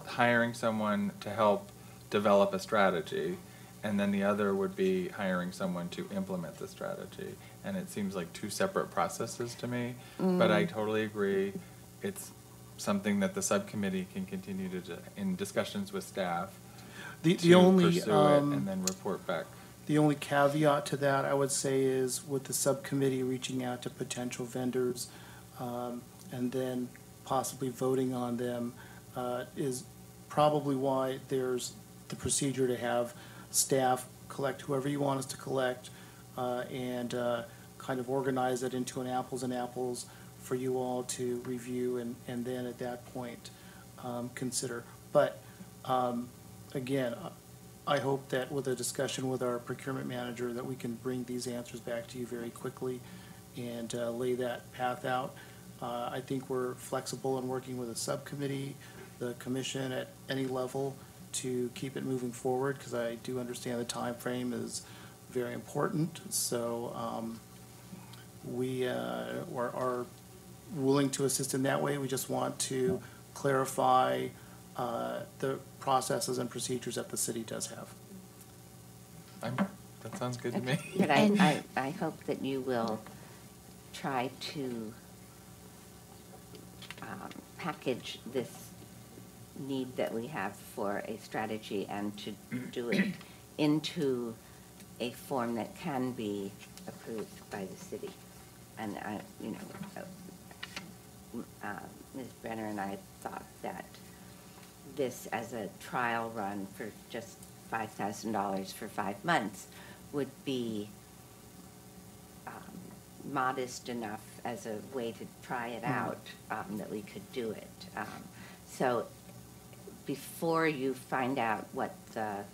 hiring someone to help develop a strategy, and then the other would be hiring someone to implement the strategy. And it seems like 2 separate processes to me, but I totally agree. It's something that the subcommittee can continue to, in discussions with staff, The to only, pursue it and then report back. the only caveat to that, I would say, is with the subcommittee reaching out to potential vendors, and then possibly voting on them, is probably why there's the procedure to have staff collect whoever you want us to collect, and kind of organize it into an apples and apples for you all to review and then at that point consider. But again, I hope that with a discussion with our procurement manager that we can bring these answers back to you very quickly and lay that path out. I think we're flexible in working with a subcommittee, the commission at any level to keep it moving forward, because I do understand the time frame is very important. So we are willing to assist in that way. We just want to clarify the processes and procedures that the city does have. That sounds good to me. But And- I hope that you will try to package this need that we have for a strategy and to do it into a form that can be approved by the city. And Ms. Brenner and I thought that this as a trial run for just $5,000 for 5 months would be modest enough as a way to try it out, that we could do it. So before you find out what the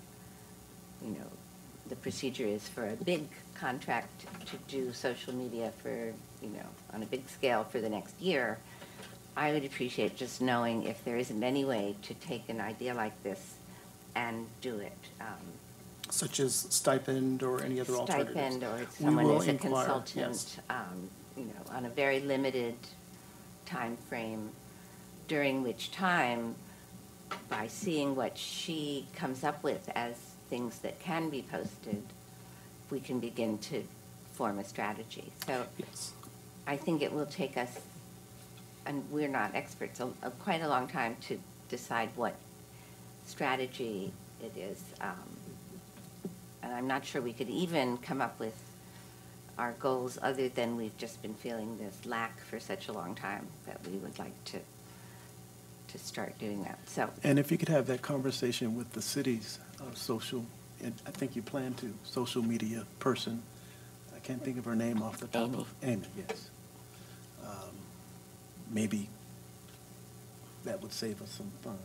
procedure is for a big contract to do social media for, on a big scale for the next year, I would appreciate just knowing if there isn't any way to take an idea like this and do it. Such as stipend or any other alternatives. Stipend, or We someone will as a inquire, consultant, yes. on a very limited time frame, during which time, by seeing what she comes up with as things that can be posted, we can begin to form a strategy. So Yes. I think it will take us, and we're not experts, quite a long time to decide what strategy it is. And I'm not sure we could even come up with our goals other than we've just been feeling this lack for such a long time that we would like to start doing that. So, And if you could have that conversation with the city's social, and I think you plan to, social media person. I can't think of her name off the top Amy. of. Amy, yes. Maybe that would save us some funds.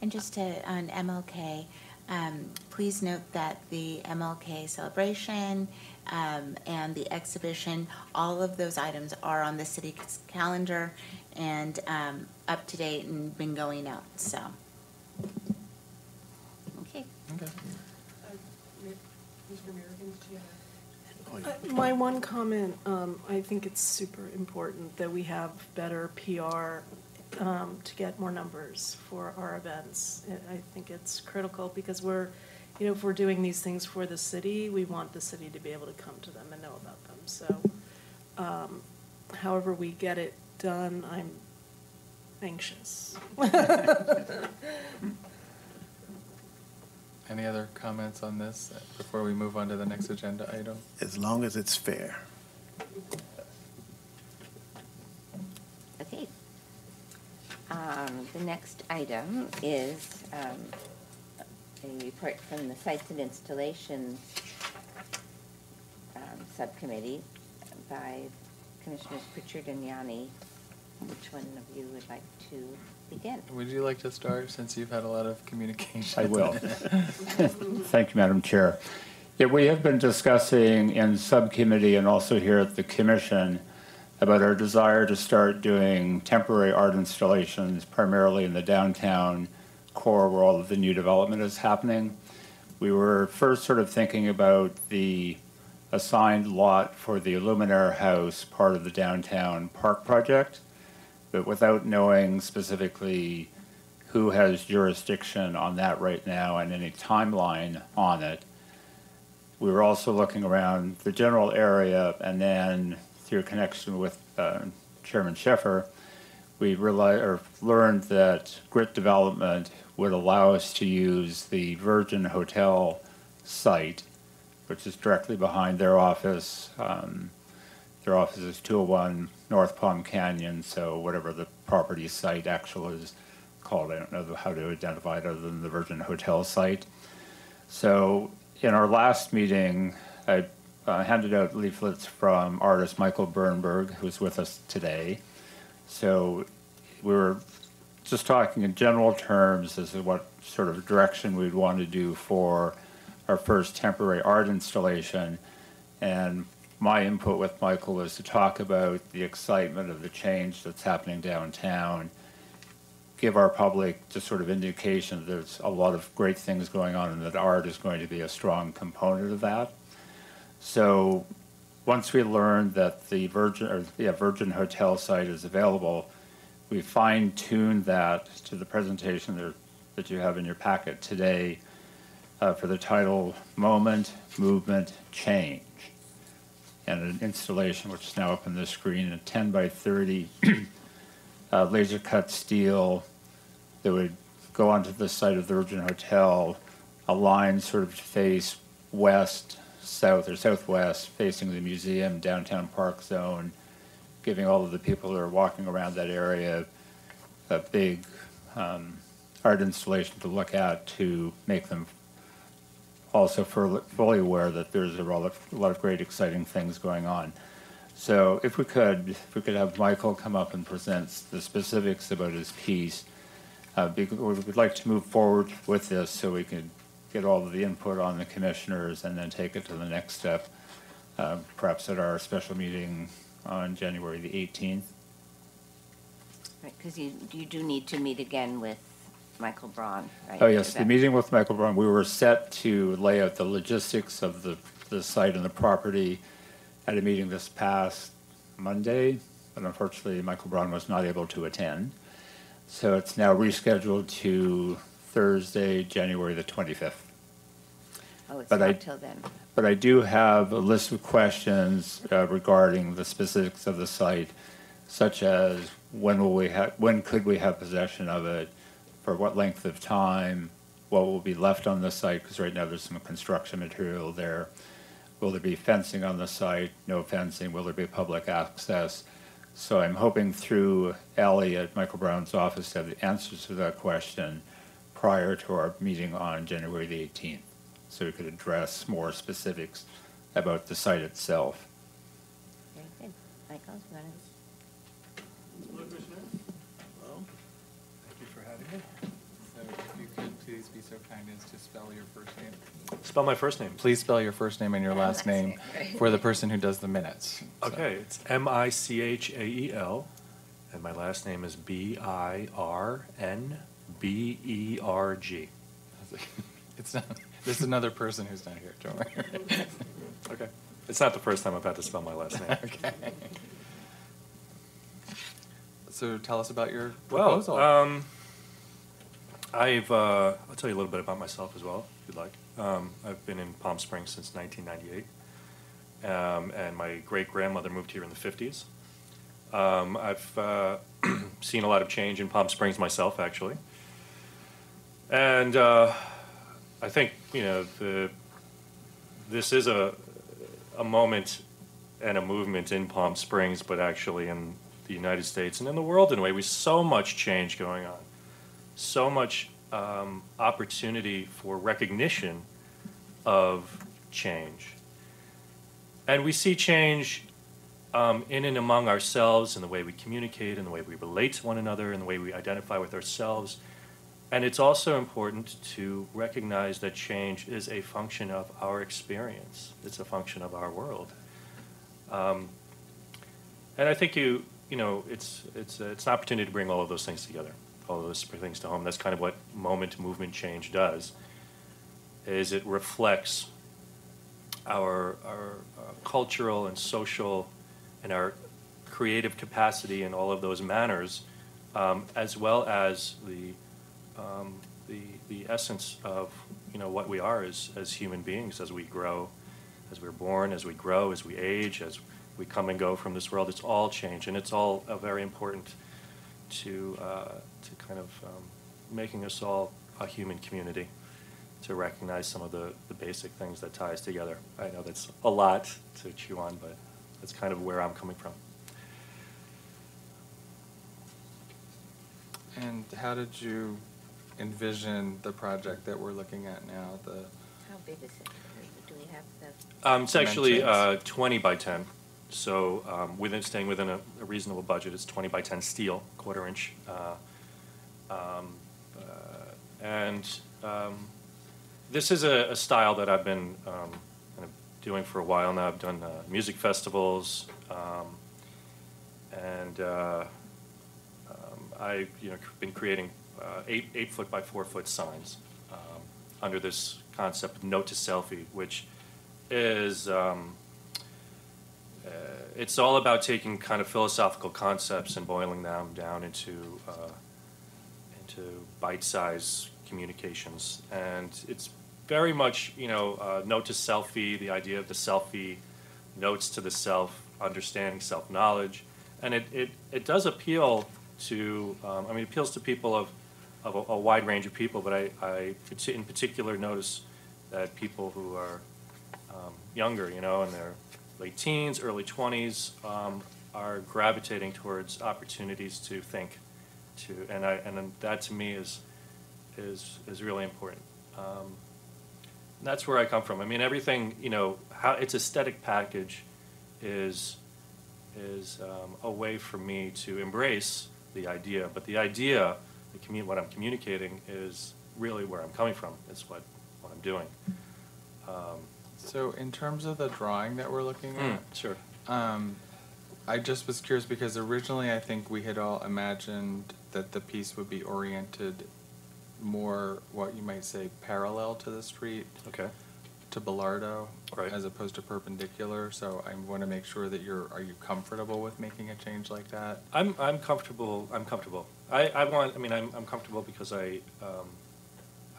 And just on MLK, please note that the MLK celebration and the exhibition, all of those items are on the city's calendar and up to date and been going out, so. okay. Okay. Mr. Americans, do you have? Oh, yeah. My one comment, I think it's super important that we have better PR to get more numbers for our events. I think it's critical because if we're doing these things for the city, we want the city to be able to come to them and know about them. So however we get it done, I'm anxious. Any other comments on this before we move on to the next agenda item? As long as it's fair. Okay. The next item is a report from the Sites and Installations Subcommittee by Commissioners Pritchard and Yanni. Which one of you would like to begin? Would you like to start since you've had a lot of communication? I will. Thank you, Madam Chair. Yeah, we have been discussing in subcommittee and also here at the commission about our desire to start doing temporary art installations, primarily in the downtown core where all of the new development is happening. We were first sort of thinking about the assigned lot for the Luminaire House, part of the downtown park project, but without knowing specifically who has jurisdiction on that right now and any timeline on it. We were also looking around the general area, and then through connection with Chairman Sheffer, we learned that Grit Development would allow us to use the Virgin Hotel site, which is directly behind their office. Their office is 201 North Palm Canyon, so whatever the property site actual is called, I don't know how to identify it other than the Virgin Hotel site. So in our last meeting, I handed out leaflets from artist Michael Bernberg, who's with us today. So we were just talking in general terms as to what sort of direction we'd want to do for our first temporary art installation. And my input with Michael was to talk about the excitement of the change that's happening downtown, give our public just sort of indication that there's a lot of great things going on and that art is going to be a strong component of that. So once we learned that the Virgin Hotel site is available, we fine-tuned that to the presentation that you have in your packet today for the title Moment, Movement, Change. And an installation, which is now up on the screen, a 10 by 30 laser cut steel that would go onto the site of the Virgin Hotel, a line sort of face west, south, or southwest, facing the museum, downtown park zone, giving all of the people that are walking around that area a big art installation to look at, to make them also fully aware that there's a lot of great, exciting things going on. So if we could have Michael come up and present the specifics about his piece, because we'd like to move forward with this so we can get all of the input on the commissioners and then take it to the next step, perhaps at our special meeting on January the 18th. Right, because you do need to meet again with Michael Braun, right? Oh, yes, the meeting with Michael Braun, we were set to lay out the logistics of the site and the property at a meeting this past Monday, but unfortunately Michael Braun was not able to attend. So it's now rescheduled to Thursday, January the 25th. Oh, it's but not till then. But I do have a list of questions regarding the specifics of the site, such as when could we have possession of it, for what length of time, what will be left on the site, because right now there's some construction material there. Will there be fencing on the site? No fencing. Will there be public access? So I'm hoping through Ally at Michael Brown's office to have the answers to that question prior to our meeting on January the 18th, so we could address more specifics about the site itself. Very good. Michael, you want to? Hello, Commissioner. Hello. Thank you for having me. So if you could please be so kind as to spell your first name. Spell my first name. Please spell your first name and your last name for the person who does the minutes. So. Okay, it's Michael, and my last name is Birnberg. It's not, there's another person who's not here, don't worry. Okay. It's not the first time I've had to spell my last name. Okay. So tell us about your Well, proposal. I'll tell you a little bit about myself as well, if you'd like. I've been in Palm Springs since 1998, and my great-grandmother moved here in the 50s. I've seen a lot of change in Palm Springs myself, actually. And I think, this is a moment and a movement in Palm Springs, but actually in the United States and in the world in a way. We so much change going on, so much opportunity for recognition of change. And we see change in and among ourselves, in the way we communicate, in the way we relate to one another, in the way we identify with ourselves. And it's also important to recognize that change is a function of our experience. It's a function of our world. And I think it's an opportunity to bring all of those things together, all of those things to home. That's kind of what moment movement change does, is it reflects our cultural and social and our creative capacity in all of those manners, as well as the essence of what we are as human beings, as we grow, as we're born, as we grow, as we age, as we come and go from this world. It's all change, and it's all very important to kind of making us all a human community, to recognize some of the basic things that tie us together. I know that's a lot to chew on, but that's kind of where I'm coming from. And how did you envision the project that we're looking at now? How big is it? Do we have the? It's actually Dimensions. 20 by 10. So staying within a reasonable budget, it's 20 by 10 steel, quarter-inch. This is a style that I've been kind of doing for a while now. I've done music festivals, and I've been creating 8-foot by 4-foot signs under this concept of note to selfie, which is it's all about taking kind of philosophical concepts and boiling them down into bite-sized communications, and it's very much note to selfie, the idea of the selfie, notes to the self, understanding self-knowledge, and it does appeal to it appeals to people of a wide range of people, but I in particular notice that people who are younger, in their late teens, early 20s, are gravitating towards opportunities to think, and that to me is really important. That's where I come from. I mean, everything, how its aesthetic package is a way for me to embrace the idea, but the idea, what I'm communicating is really where I'm coming from. It's what I'm doing. So in terms of the drawing that we're looking at, Sure. I just was curious because originally I think we had all imagined that the piece would be oriented more, what you might say, parallel to the street, Okay. to Bellardo, Right. as opposed to perpendicular. So I want to make sure that are you comfortable with making a change like that? I'm comfortable. I'm comfortable. I'm comfortable because I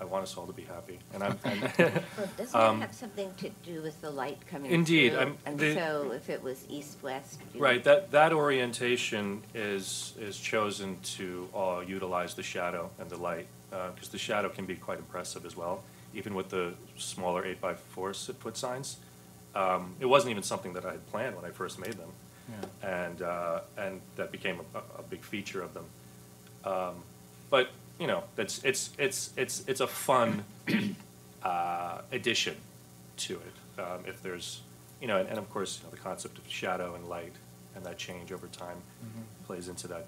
want us all to be happy, and I'm. Well, doesn't it have something to do with the light coming Indeed, through? And so if it was east-west? Right, that orientation is chosen to utilize the shadow and the light, because the shadow can be quite impressive as well, even with the smaller 8x4-foot signs. It wasn't even something that I had planned when I first made them, and that became a big feature of them. But it's a fun addition to it. If there's and of course the concept of shadow and light and that change over time plays into that.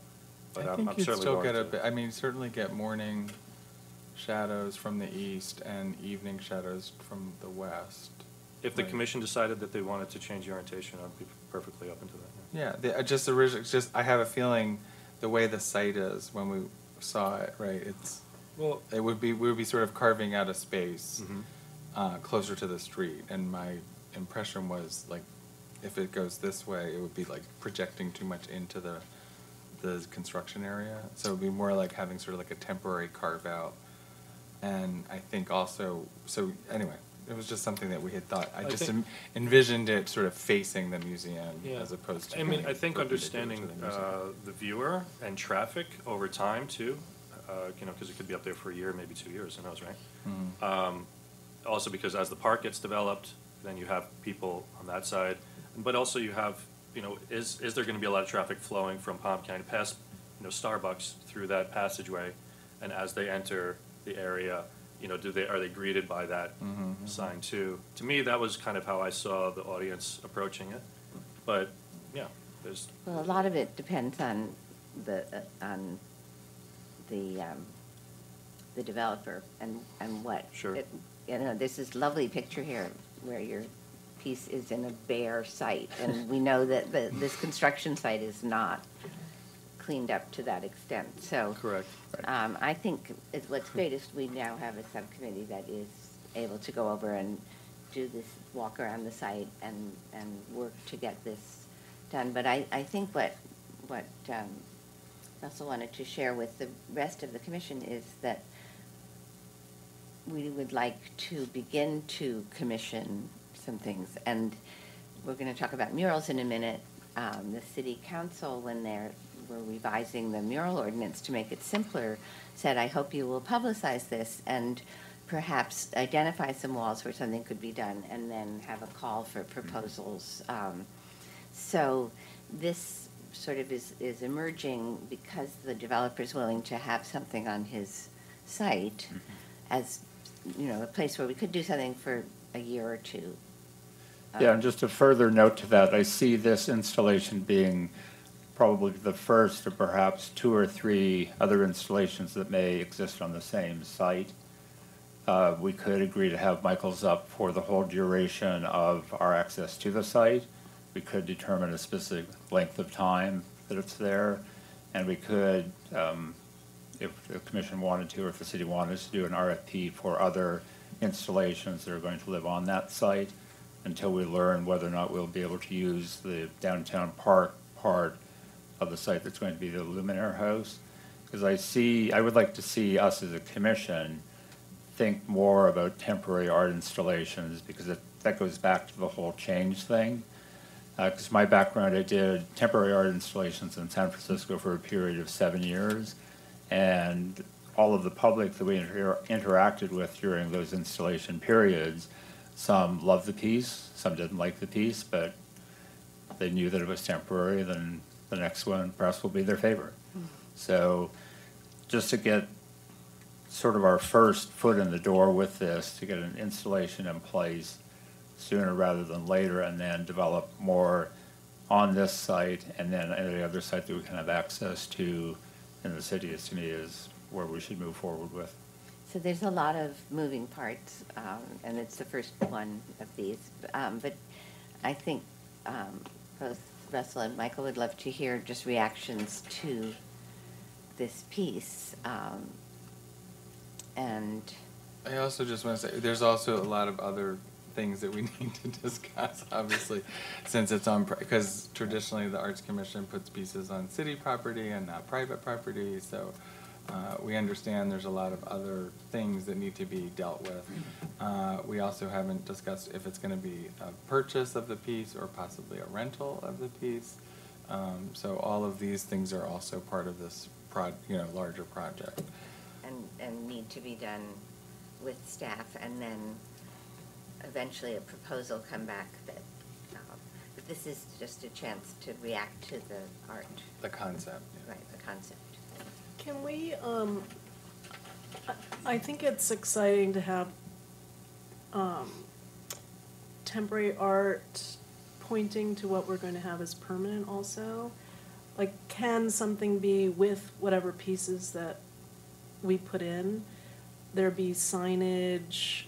But I think I'm you'd certainly still going get a to- bit. I mean, certainly get morning shadows from the east and evening shadows from the west. If the Right. commission decided that they wanted to change the orientation, I'd be perfectly open to that. Yeah, I have a feeling the way the site is when we saw it, right? We would be sort of carving out a space closer to the street, and my impression was like, if it goes this way, it would be like projecting too much into the construction area. So it'd be more like having sort of like a temporary carve out. And I think also, so anyway, it was just something that we had thought. I just envisioned it sort of facing the museum as opposed to. I mean, I think perpendicular understanding to the museum. the viewer and traffic over time too, because it could be up there for a year, maybe 2 years, who knows, right? Also because as the park gets developed, then you have people on that side, but also you have, is there going to be a lot of traffic flowing from Palm County past, Starbucks through that passageway, and as they enter the area, are they greeted by that sign too? To me, that was kind of how I saw the audience approaching it. But yeah, there's. Well, a lot of it depends on the developer and what. Sure. There's this lovely picture here where your piece is in a bare site, and we know that this construction site is not cleaned up to that extent. So Correct. I think what's great is we now have a subcommittee that is able to go over and do this walk around the site and work to get this done. But I think what I also wanted to share with the rest of the commission is that we would like to begin to commission some things, and we're going to talk about murals in a minute. The city council, when we're revising the mural ordinance to make it simpler, said, I hope you will publicize this and perhaps identify some walls where something could be done, and then have a call for proposals. So this sort of is emerging because the developer's willing to have something on his site as, a place where we could do something for a year or two. Yeah, and just a further note to that, I see this installation being probably the first of perhaps 2 or 3 other installations that may exist on the same site. We could agree to have Michael's up for the whole duration of our access to the site. We could determine a specific length of time that it's there. And we could, if the commission wanted to, or if the city wanted to do an RFP for other installations that are going to live on that site until we learn whether or not we'll be able to use the downtown park part of the site that's going to be the Luminaire House. Because I would like to see us as a commission think more about temporary art installations, because that goes back to the whole change thing. Because my background, I did temporary art installations in San Francisco for a period of 7 years, and all of the public that we interacted with during those installation periods, some loved the piece, some didn't like the piece, but they knew that it was temporary, then the next one perhaps will be their favorite. So just to get sort of our first foot in the door with this, to get an installation in place sooner rather than later, and then develop more on this site and then any other site that we can have access to in the city, is to me is where we should move forward with. So there's a lot of moving parts, and it's the first one of these. But I think both Russell and Michael would love to hear just reactions to this piece. And I also just want to say, there's also a lot of other things that we need to discuss, obviously, since it's on, because traditionally the Arts Commission puts pieces on city property and not private property, so we understand there's a lot of other things that need to be dealt with. We also haven't discussed if it's going to be a purchase of the piece or possibly a rental of the piece. So all of these things are also part of this larger project. and need to be done with staff, and then eventually a proposal come back that, but this is just a chance to react to the art. The concept. Yeah. Right, the concept. Can we, I think it's exciting to have temporary art pointing to what we're going to have as permanent also. Like, can something be with whatever pieces that we put in? There be signage,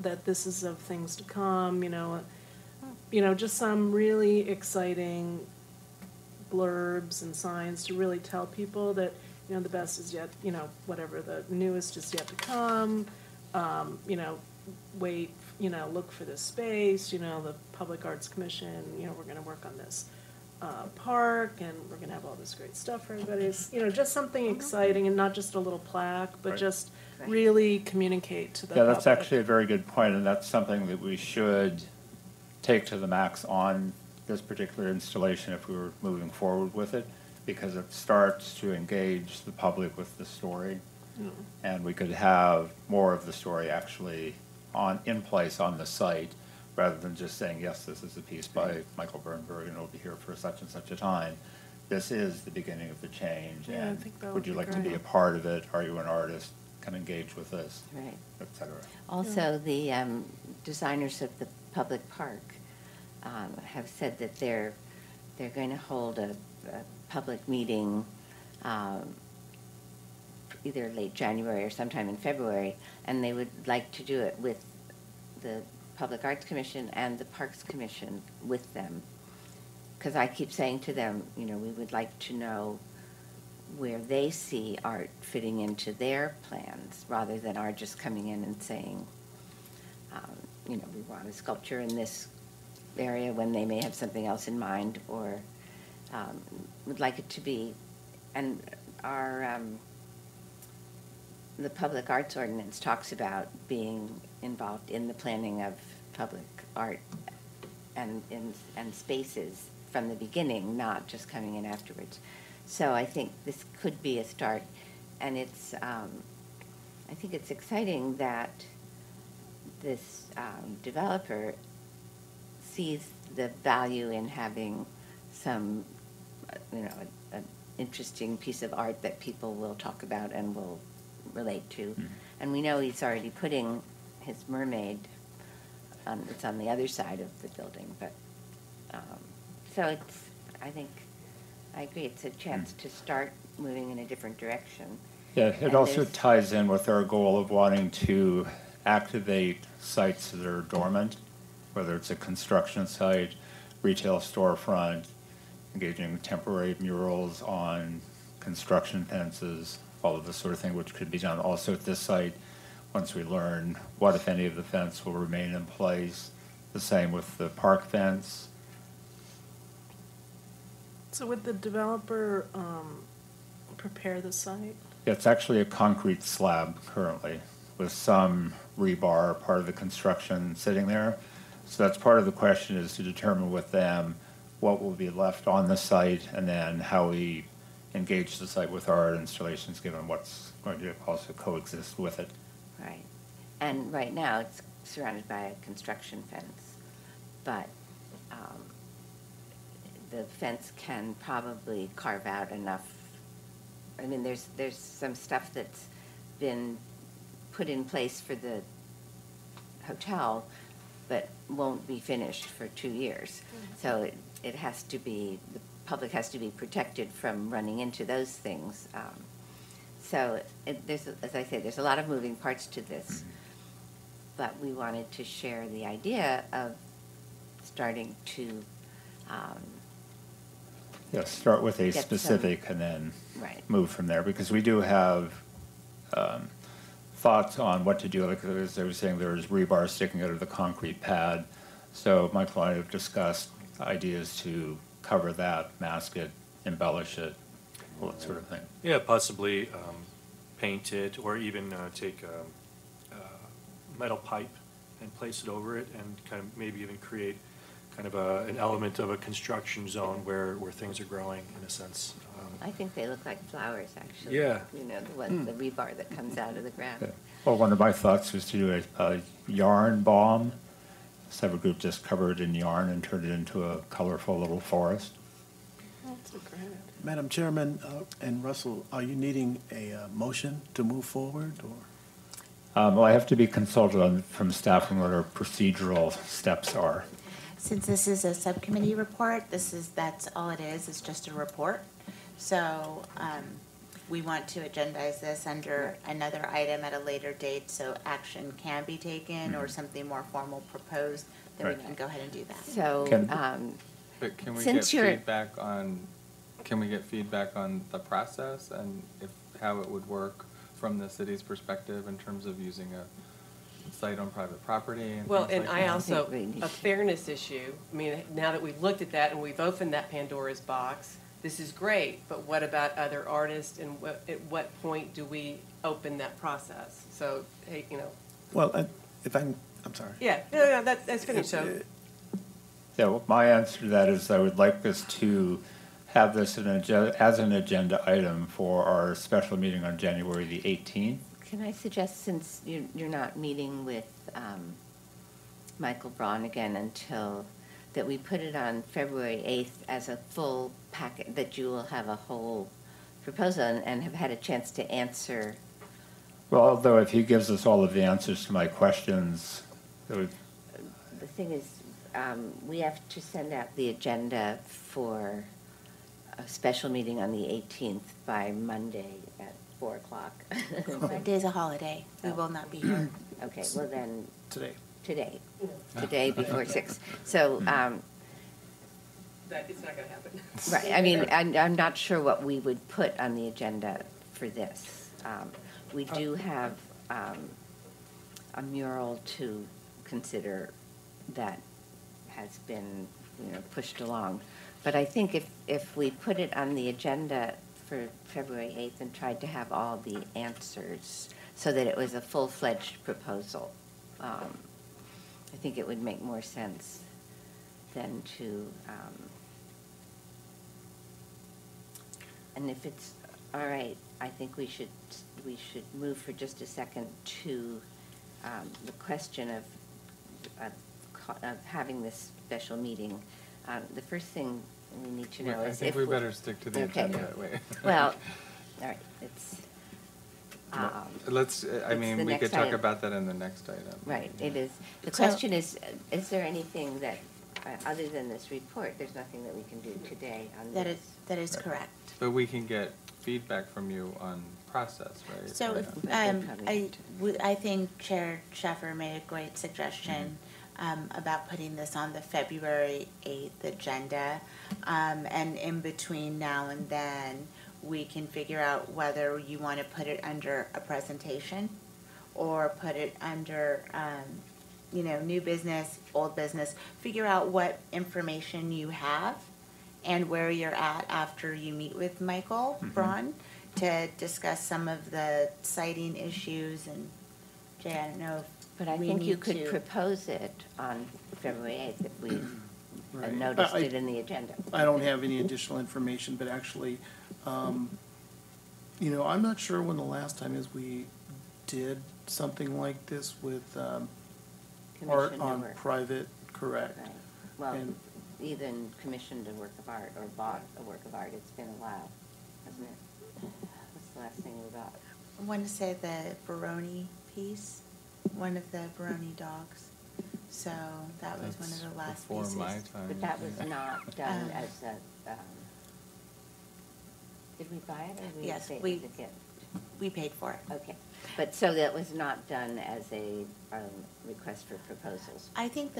that this is of things to come, just some really exciting blurbs and signs to really tell people that, the best is yet, whatever, the newest is yet to come, wait, look for this space, the Public Arts Commission, we're gonna work on this park, and we're gonna have all this great stuff for everybody. It's, just something exciting, and not just a little plaque, but Right. just Right. really communicate to the Yeah, public. that's actually a very good point, and that's something that we should take to the max on this particular installation if we were moving forward with it, because it starts to engage the public with the story. And we could have more of the story actually in place on the site, rather than just saying, yes, this is a piece by Michael Bernberg and it'll be here for such and such a time. This is the beginning of the change, Yeah, I and think that would you would be like to be great. a part of it? Are you an artist? Can engage with this, Right. et cetera. Also, the designers of the public park have said that they're going to hold a public meeting either late January or sometime in February, and they would like to do it with the Public Arts Commission and the Parks Commission with them. Because I keep saying to them, we would like to know where they see art fitting into their plans, rather than our just coming in and saying, we want a sculpture in this area when they may have something else in mind, or would like it to be, and our, the Public Arts Ordinance talks about being involved in the planning of public art and spaces from the beginning, not just coming in afterwards. So I think this could be a start, and it's, I think it's exciting that this developer sees the value in having some, an interesting piece of art that people will talk about and will relate to. Mm-hmm. And we know he's already putting his mermaid, it's on the other side of the building, but, so it's, I agree, it's a chance to start moving in a different direction. Yeah, it And also there's- ties in with our goal of wanting to activate sites that are dormant, whether it's a construction site, retail storefront, engaging temporary murals on construction fences, all of this sort of thing, which could be done also at this site once we learn what, if any, of the fence will remain in place. The same with the park fence. So would the developer prepare the site? It's actually a concrete slab currently with some rebar, part of the construction sitting there. So that's part of the question, is to determine with them what will be left on the site and then how we engage the site with our installations, given what's going to also coexist with it. Right. And right now, it's surrounded by a construction fence, but the fence can probably carve out enough. I mean, there's some stuff that's been put in place for the hotel, but won't be finished for 2 years. So it has to be, the public has to be protected from running into those things. So there's, as I say, there's a lot of moving parts to this, but we wanted to share the idea of starting to Start with a Get specific and then Right. move from there, because we do have thoughts on what to do. Like as I was saying, there's rebar sticking out of the concrete pad. So Michael and I have discussed ideas to cover that, mask it, embellish it, all that sort of thing. Yeah, possibly paint it, or even take a metal pipe and place it over it, and kind of maybe even create kind of an element of a construction zone where things are growing, in a sense. I think they look like flowers, actually. Yeah. You know, the rebar that comes out of the ground. Yeah. Well, one of my thoughts was to do a yarn bomb. Let's have a group just cover it in yarn and turn it into a colorful little forest. That's a great idea. Madam Chairman and Russell, are you needing a motion to move forward, or? Well, I have to be consulted on from staff on what our procedural steps are. Since this is a subcommittee report, that's all it is, it's just a report. So we want to agendize this under another item at a later date, so action can be taken or something more formal proposed, then we Right. can go ahead and do that. So, But can we Since get you're- feedback on the process and how it would work from the city's perspective in terms of using a site on private property and Well, things and like I that? also, I think we need a to- fairness issue, I mean, now that we've looked at that and we've opened that Pandora's box, this is great, but what about other artists, and at what point do we open that process? So, hey, you know, Well, if I can, I'm sorry. yeah, that's finished, so. Yeah, well, my answer to that is I would like us to have this as an agenda item for our special meeting on January the 18th. can I suggest, since you're not meeting with Michael Braun again until, that we put it on February 8th as a full packet, that you will have a whole proposal and have had a chance to answer. Well, although if he gives us all of the answers to my questions, it would, The thing is, we have to send out the agenda for a special meeting on the 18th by Monday at 4 o'clock. Monday's a holiday, we will not be here. Okay, well then, Today. today before 6. So, That, it's not gonna happen. right, I mean, I'm not sure what we would put on the agenda for this. We do have a mural to consider that has been, pushed along. But I think if we put it on the agenda for February 8th and tried to have all the answers so that it was a full-fledged proposal, I think it would make more sense than to, and if it's all right, I think we should move for just a second to the question of having this special meeting. The first thing we need to know I is think if we better stick to the Okay. agenda. Wait. Well, all right, it's, Let's, I it's mean, the we could next talk item. about that in the next item. right, it is. The So- question is there anything that, other than this report, there's nothing that we can do today on this? That is correct. But we can get feedback from you on process, right? So if, But they probably need to. I think Chair Sheffer made a great suggestion. about putting this on the February 8th agenda. And in between now and then, we can figure out whether you want to put it under a presentation or put it under, new business, old business. Figure out what information you have and where you're at after you meet with Michael Braun to discuss some of the citing issues. And Jay, I don't know if But I we think you need could to- propose it on February 8th if we Right. noticed it in the agenda. I don't have any additional information, but actually, I'm not sure when the last time is we did something like this with art Commissioned on work. private, correct? Right. Well, And- even commissioned a work of art or bought a work of art. It's been a while, hasn't it? What's the last thing we bought? I want to say the Baroni piece, one of the Baroni dogs. So that was one of the last Before pieces. my time. But that was not done Uh, as a, did we buy it or we Yes, say it we- was a gift? We paid for it. Okay, but so that was not done as a request for proposals? I think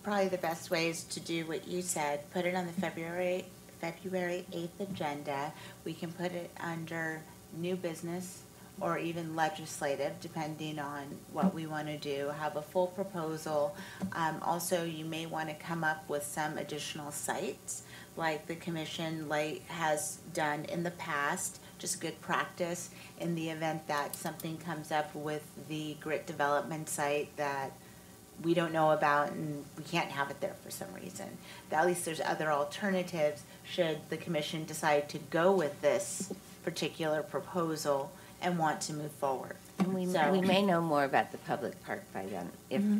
probably the best way is to do what you said, put it on the February 8th agenda. We can put it under new business or even legislative, depending on what we want to do, have a full proposal. Also, you may want to come up with some additional sites, like the commission has done in the past, just good practice in the event that something comes up with the grit development site that we don't know about and we can't have it there for some reason. At least there's other alternatives should the commission decide to go with this particular proposal and want to move forward. And we So- may know more about the public park by then,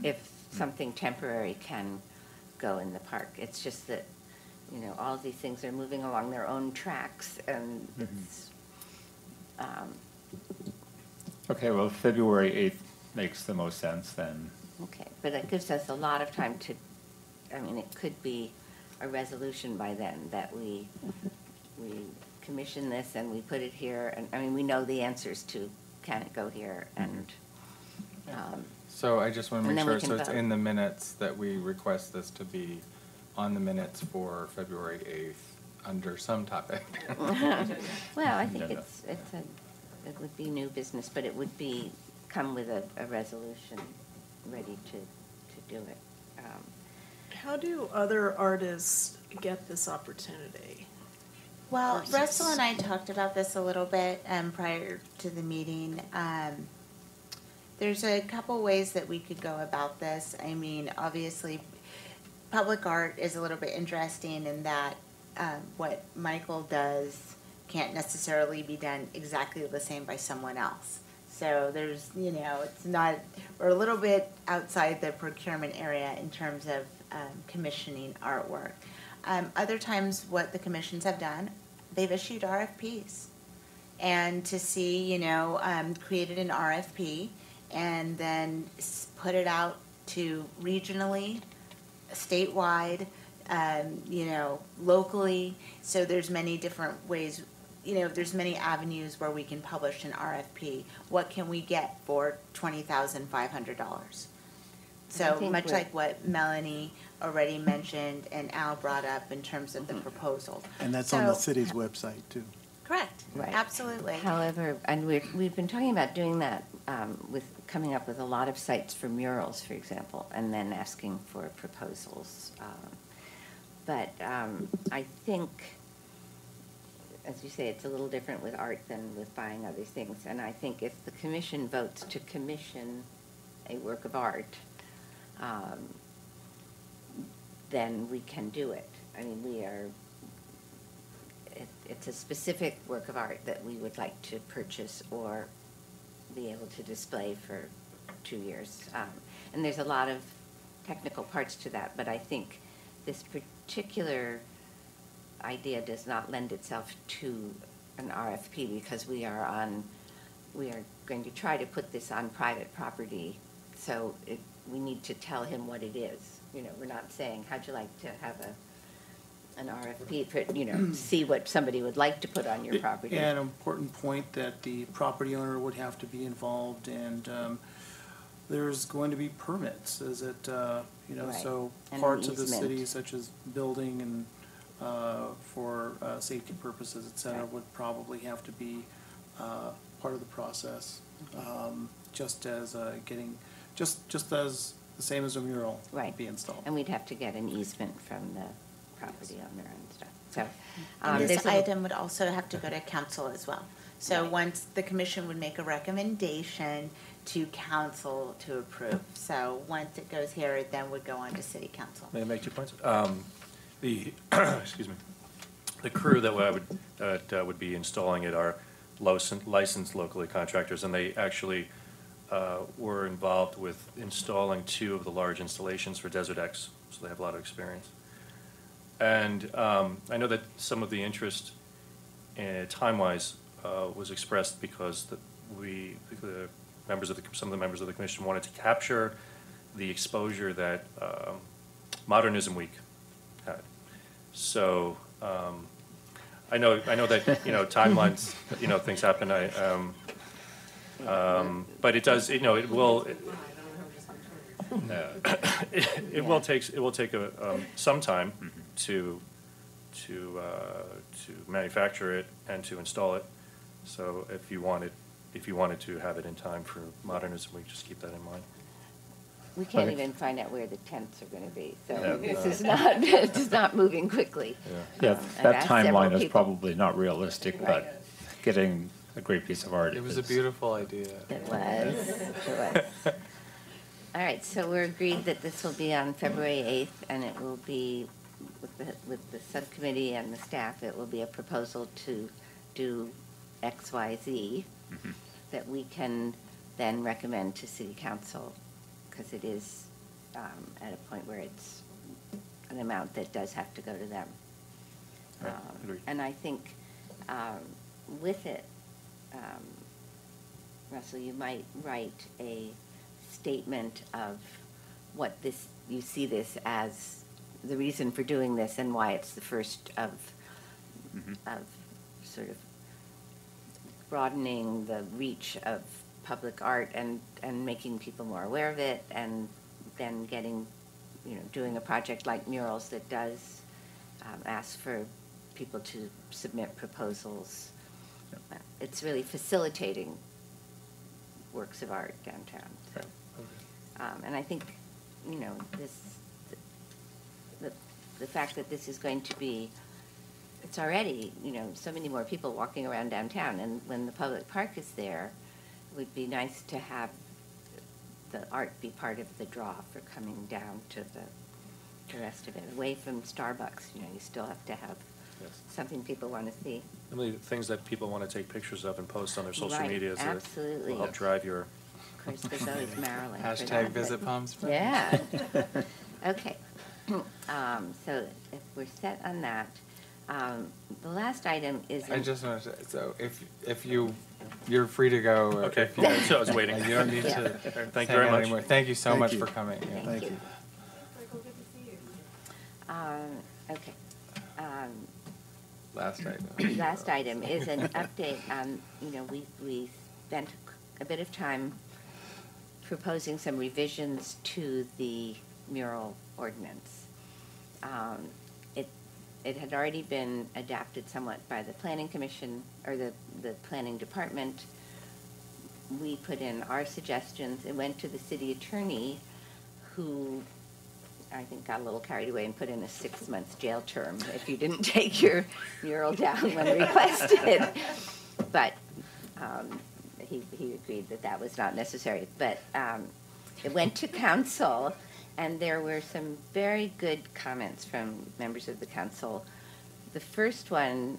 if something temporary can go in the park. It's just that, all of these things are moving along their own tracks, and it's, Okay, well, February 8th makes the most sense then. okay. But it gives us a lot of time to, it could be a resolution by then that we commission this and we put it here, and, we know the answers to, can it go here, and, So I just want to And make then we sure, can so it's vote. in the minutes that we request this to be on the minutes for February 8th under some topic. well, I think Yeah, no. it would be new business, but it would come with a resolution ready to do it. How do other artists get this opportunity? Well, Versus- Russell and I talked about this a little bit prior to the meeting. There's a couple ways that we could go about this. Obviously, public art is a little bit interesting in that what Michael does can't necessarily be done exactly the same by someone else. So there's, it's not, we're a little bit outside the procurement area in terms of commissioning artwork. Other times, what the commissions have done, they've issued RFPs. And to see, created an RFP and then put it out to regionally, statewide, locally. So there's many different ways, there's many avenues where we can publish an RFP. What can we get for $20,500? I So think much we're- like what Melanie already mentioned and Al brought up in terms of the proposal. And that's on the So- city's website, too. Correct, Right. absolutely. However, and we've been talking about doing that with coming up with a lot of sites for murals, for example, and then asking for proposals. But I think, as you say, it's a little different with art than with buying other things. And I think if the commission votes to commission a work of art, then we can do it. It's a specific work of art that we would like to purchase or be able to display for 2 years. And there's a lot of technical parts to that, but I think this particular idea does not lend itself to an RFP because we are going to try to put this on private property, so we need to tell him what it is. We're not saying, how'd you like to have an RFP for, see what somebody would like to put on your property. And an important point that the property owner would have to be involved, and there's going to be permits. Is it, Right. so And an parts of the easement. city such as building and for safety purposes, et cetera, Right. would probably have to be part of the process. Just as just as the same as a mural Right. be installed. And we'd have to get an easement from the property owner and stuff, so. And this there's a- item would also have to go to council as well. So Right. once the commission would make a recommendation to council to approve. So once it goes here, it then would go on to city council. May I make 2 points? The, excuse me, the crew that would be installing it are licensed locally contractors, and they actually were involved with installing 2 of the large installations for Desert X, so they have a lot of experience. And I know that some of the interest, time-wise, was expressed because some of the members of the commission wanted to capture the exposure that Modernism Week had. So I know that timelines, things happen. But it does. It will. It will take some time to manufacture it and to install it. So if you wanted to have it in time for Modernism Week, just keep that in mind. We can't Okay. even find out where the tents are gonna be, so Yeah. this is not, it's not moving quickly. Yeah, I've that asked several timeline is people. probably not realistic, Right. but getting a great piece of art It was a is- beautiful idea. It was. All right, so we're agreed that this will be on February 8th, and it will be, with the subcommittee and the staff, it will be a proposal to do X, Y, Z that we can then recommend to city council, because it is at a point where it's an amount that does have to go to them. Right, agreed. And I think with it, Russell, you might write a statement of what this, you see this as the reason for doing this and why it's the first of sort of broadening the reach of public art and making people more aware of it, and then getting, doing a project like Murals that does ask for people to submit proposals. It's really facilitating works of art downtown. So, and I think, the fact that this is going to be, it's already, so many more people walking around downtown, and when the public park is there, it would be nice to have the art be part of the draw for coming down to the rest of it. Away from Starbucks, you still have to have Yes. something people want to see. Some of the things that people want to take pictures of and post on their social Right, media that absolutely. will help drive your. Of course, there's always Maryland. for Hashtag that, visit but- Palm Springs. Yeah. Okay. So if we're set on that, the last item is. I just wanted to, so if you're free to go. Okay, if you- so I was waiting. You don't need Yeah. to. Thank you very hang out much. anymore. Thank you so Thank much you. for coming. Yeah. Thank you. Okay. Last item. Last item is an update on, we spent a bit of time proposing some revisions to the mural ordinance. It had already been adapted somewhat by the planning commission, or the planning department. We put in our suggestions. It went to the city attorney, who I think got a little carried away and put in a 6-month jail term if you didn't take your mural down when requested. But he agreed that was not necessary. But it went to council, and there were some very good comments from members of the council. The first one,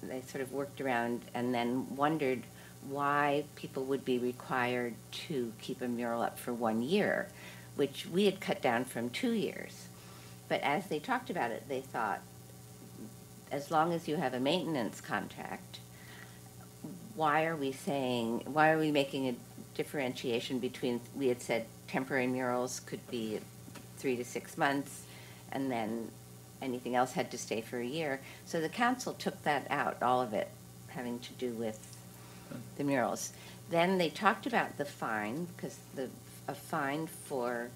they sort of worked around and then wondered why people would be required to keep a mural up for 1 year, which we had cut down from 2 years. But as they talked about it, they thought, as long as you have a maintenance contract, why are we making a differentiation between, we had said temporary murals could be 3 to 6 months, and then anything else had to stay for a year. So the council took that out, all of it having to do with the murals. Then they talked about the fine, because the a fine for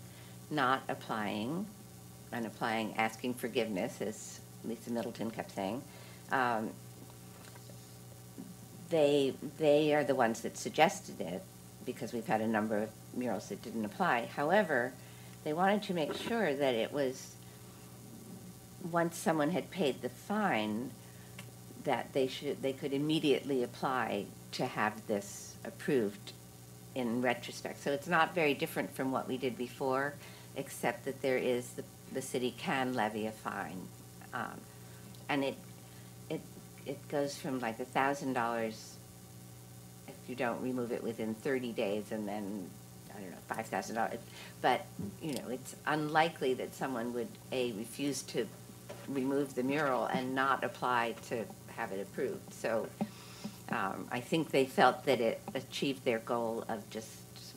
not applying, and applying, asking forgiveness, as Lisa Middleton kept saying. They are the ones that suggested it, because we've had a number of murals that didn't apply. However, they wanted to make sure that it was, once someone had paid the fine, that they could immediately apply to have this approved in retrospect. So it's not very different from what we did before, except that there is, the city can levy a fine. And it goes from like $1,000 if you don't remove it within 30 days, and then, I don't know, $5,000. But, you know, it's unlikely that someone would, refuse to remove the mural and not apply to have it approved. So I think they felt that it achieved their goal of just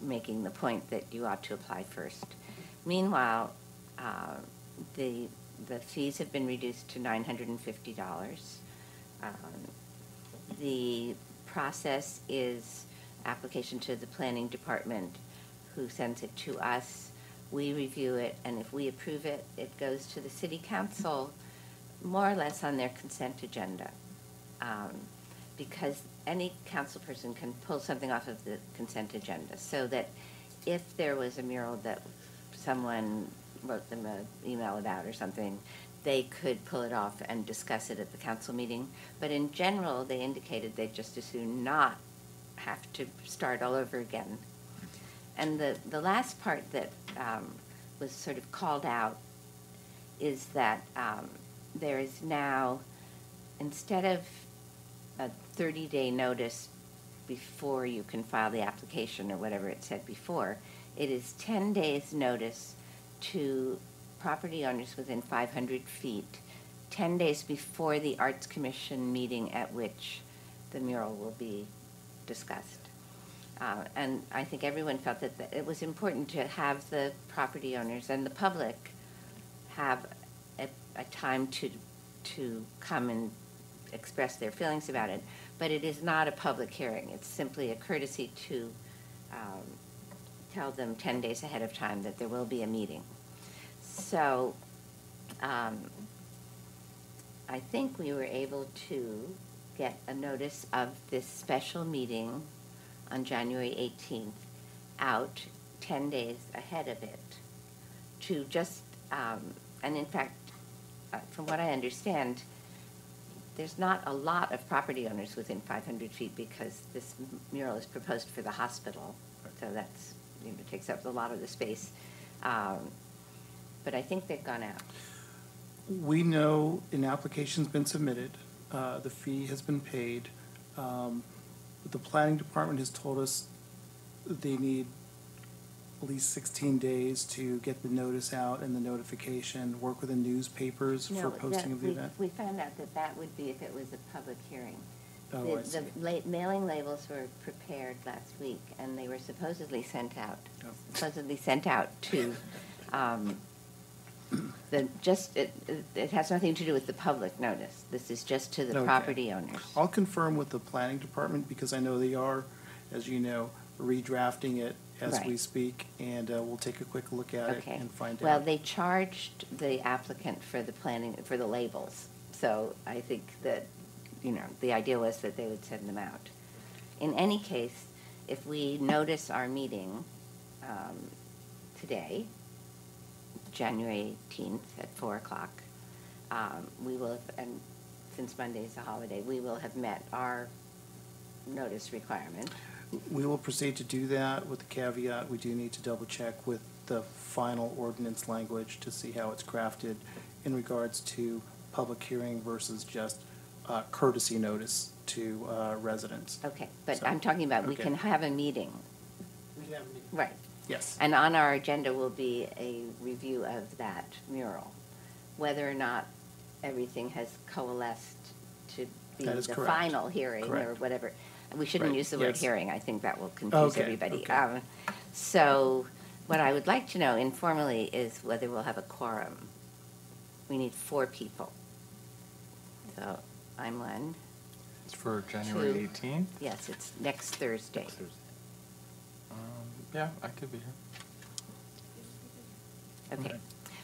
making the point that you ought to apply first. Meanwhile, the fees have been reduced to $950. The process is application to the planning department, who sends it to us. We review it, and if we approve it, it goes to the city council more or less on their consent agenda. Because any council person can pull something off of the consent agenda, so that if there was a mural that someone wrote them an email about or something, they could pull it off and discuss it at the council meeting. But in general, they indicated they'd just as soon not have to start all over again. And the last part that was sort of called out is that there is now, instead of a 30-day notice before you can file the application or whatever it said before, it is 10 days notice to property owners within 500 feet, 10 days before the Arts Commission meeting at which the mural will be discussed. And I think everyone felt that it was important to have the property owners and the public have a time to come and express their feelings about it. But it is not a public hearing. It's simply a courtesy to tell them 10 days ahead of time that there will be a meeting. So I think we were able to get a notice of this special meeting on January 18th out 10 days ahead of it to just, and in fact, from what I understand, there's not a lot of property owners within 500 feet because this mural is proposed for the hospital. So that's, you know, takes up a lot of the space. But I think they've gone out. We know an application's been submitted, the fee has been paid. The planning department has told us they need at least 16 days to get the notice out and the notification, work with the newspapers for posting of the event. We found out that would be if it was a public hearing. Oh, I see. The mailing labels were prepared last week, and they were supposedly sent out. Oh. Supposedly sent out to, it has nothing to do with the public notice. This is just to the Okay. property owners. I'll confirm with the planning department, because I know they are, as you know, redrafting it as we Right. speak, and we'll take a quick look at it Okay. and find out. Well, they charged the applicant for the planning, for the labels. So I think that, you know, the idea was that they would send them out. In any case, if we notice our meeting today, January 18th at 4 o'clock, we will, and since Monday's a holiday, we will have met our notice requirement. We will proceed to do that with the caveat, we do need to double check with the final ordinance language to see how it's crafted in regards to public hearing versus just courtesy notice to residents. Okay, but So, I'm talking about, we okay. can have a meeting. Right. Yes. And on our agenda will be a review of that mural. Whether or not everything has coalesced to be That is the correct. final hearing or Correct. whatever. We shouldn't Right, use the word yes. hearing, I think that will confuse Okay, everybody. okay. So what I would like to know informally is whether we'll have a quorum. We need 4 people. So I'm one. It's for January 18th? Yes, it's next Thursday. Um, Yeah, I could be here. Okay.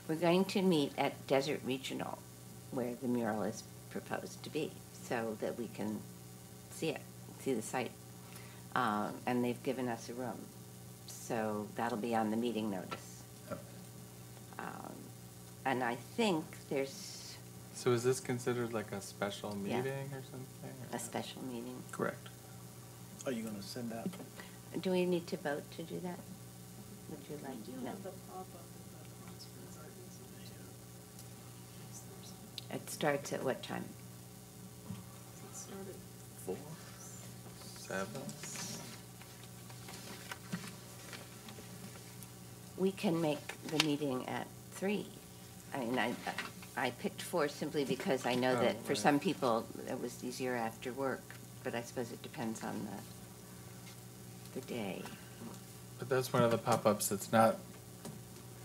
We're going to meet at Desert Regional, where the mural is proposed to be, so that we can see it, see the site. And they've given us a room, so that'll be on the meeting notice. And I think there's So is this considered like a special Yeah. meeting or something? or- a special meeting. Correct. Are you gonna send out? Do we need to vote to do that? Would you like? We do No. have the pop-up at the Palm Springs Art Museum too. Next Thursday. It starts at what time? It started 4, 7. We can make the meeting at 3. I mean, I picked 4 simply because I know Oh, that for right. some people it was easier after work, but I suppose it depends on the day. But that's one of the pop-ups that's not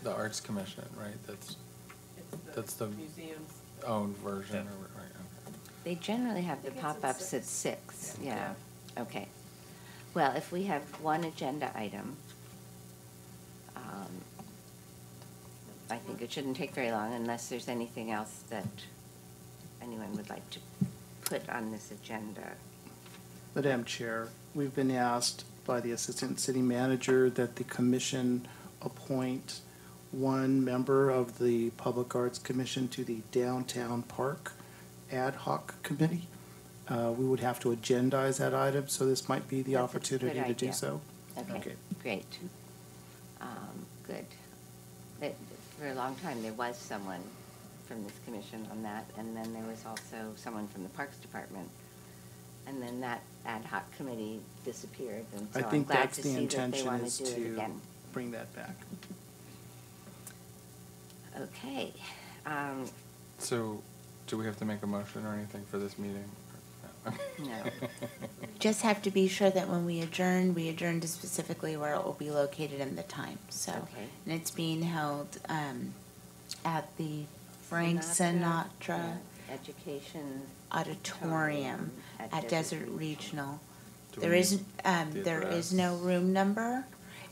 the Arts Commission, right? That's It's the museum's. own version, or, right, okay. They generally have the I think it's at pop-ups at 6. 6, yeah. Okay. Well, if we have one agenda item, I think it shouldn't take very long unless there's anything else that anyone would like to put on this agenda. Madam Chair, we've been asked by the Assistant City Manager that the commission appoint one member of the Public Arts Commission to the Downtown Park Ad Hoc Committee. We would have to agendize that item, so this might be the That's a good opportunity to do idea. so. Okay, great. Good. For a long time, there was someone from this commission on that, and then there was also someone from the Parks Department. And then that ad hoc committee disappeared, and I so I'm think glad that's to the see that they intention, want is to do it to again. bring that back. Okay. So, do we have to make a motion or anything for this meeting? No. Just have to be sure that when we adjourn to specifically where it will be located and the time, so. Okay. And it's being held at the Frank Sinatra Education Auditorium at Desert Regional. Do There we is, need the there is no address? room number.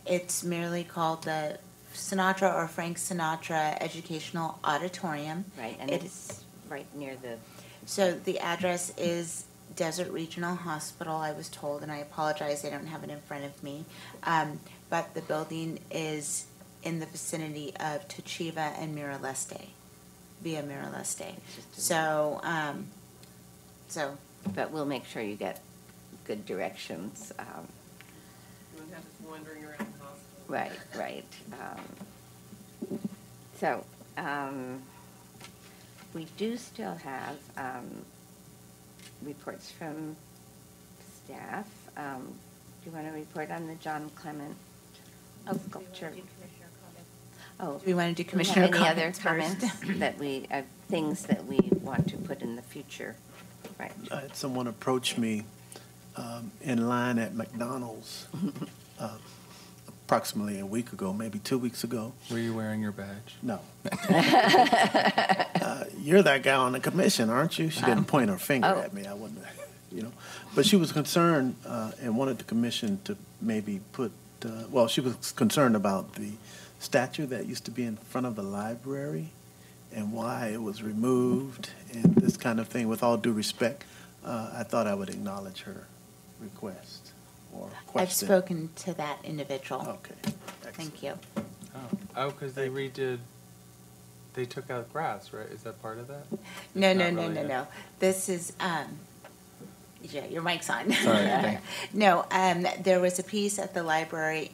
It's merely called the Sinatra or Frank Sinatra Educational Auditorium. Right, and It- it's right near the, So the address is Desert Regional Hospital, I was told, and I apologize, I don't have it in front of me. But the building is in the vicinity of Tochiva and Miraleste, via Miraleste. It's just a- So, but we'll make sure you get good directions. You wouldn't have us wandering around the hospital. Right, right. So, we do still have reports from staff. Do you want to report on the John Clement sculpture? Oh, do we want to do do we Commissioner have any other comments first? comments that we, things that we want to put in the future? Right. I had someone approach me in line at McDonald's approximately a week ago, maybe 2 weeks ago. Were you wearing your badge? No. You're that guy on the commission, aren't you? She didn't point her finger Oh. at me. I wouldn't, you know. But she was concerned and wanted the commission to maybe put, well, she was concerned about the statue that used to be in front of the library and why it was removed and this kind of thing. With all due respect, I thought I would acknowledge her request or question. I've spoken to that individual. Okay. Thank you. Oh, because they redid, they took out grass, right? Is that part of that? No, no, Not no, really no, it. no. This is, yeah, your mic's on. Sorry, thanks. No, there was a piece at the library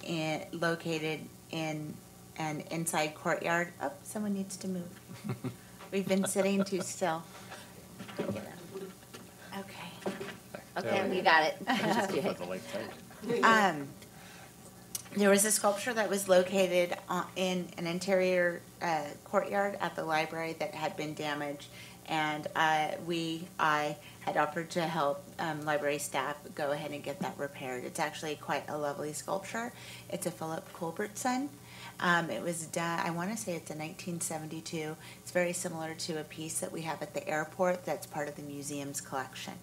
located in an inside courtyard. Oh, someone needs to move. We've been sitting too still. Okay. Okay, we got it. There was a sculpture that was located in an interior courtyard at the library that had been damaged, and I had offered to help library staff go ahead and get that repaired. It's actually quite a lovely sculpture. It's a Philip Culbertson. It was done, I want to say it's a 1972. It's very similar to a piece that we have at the airport that's part of the museum's collection.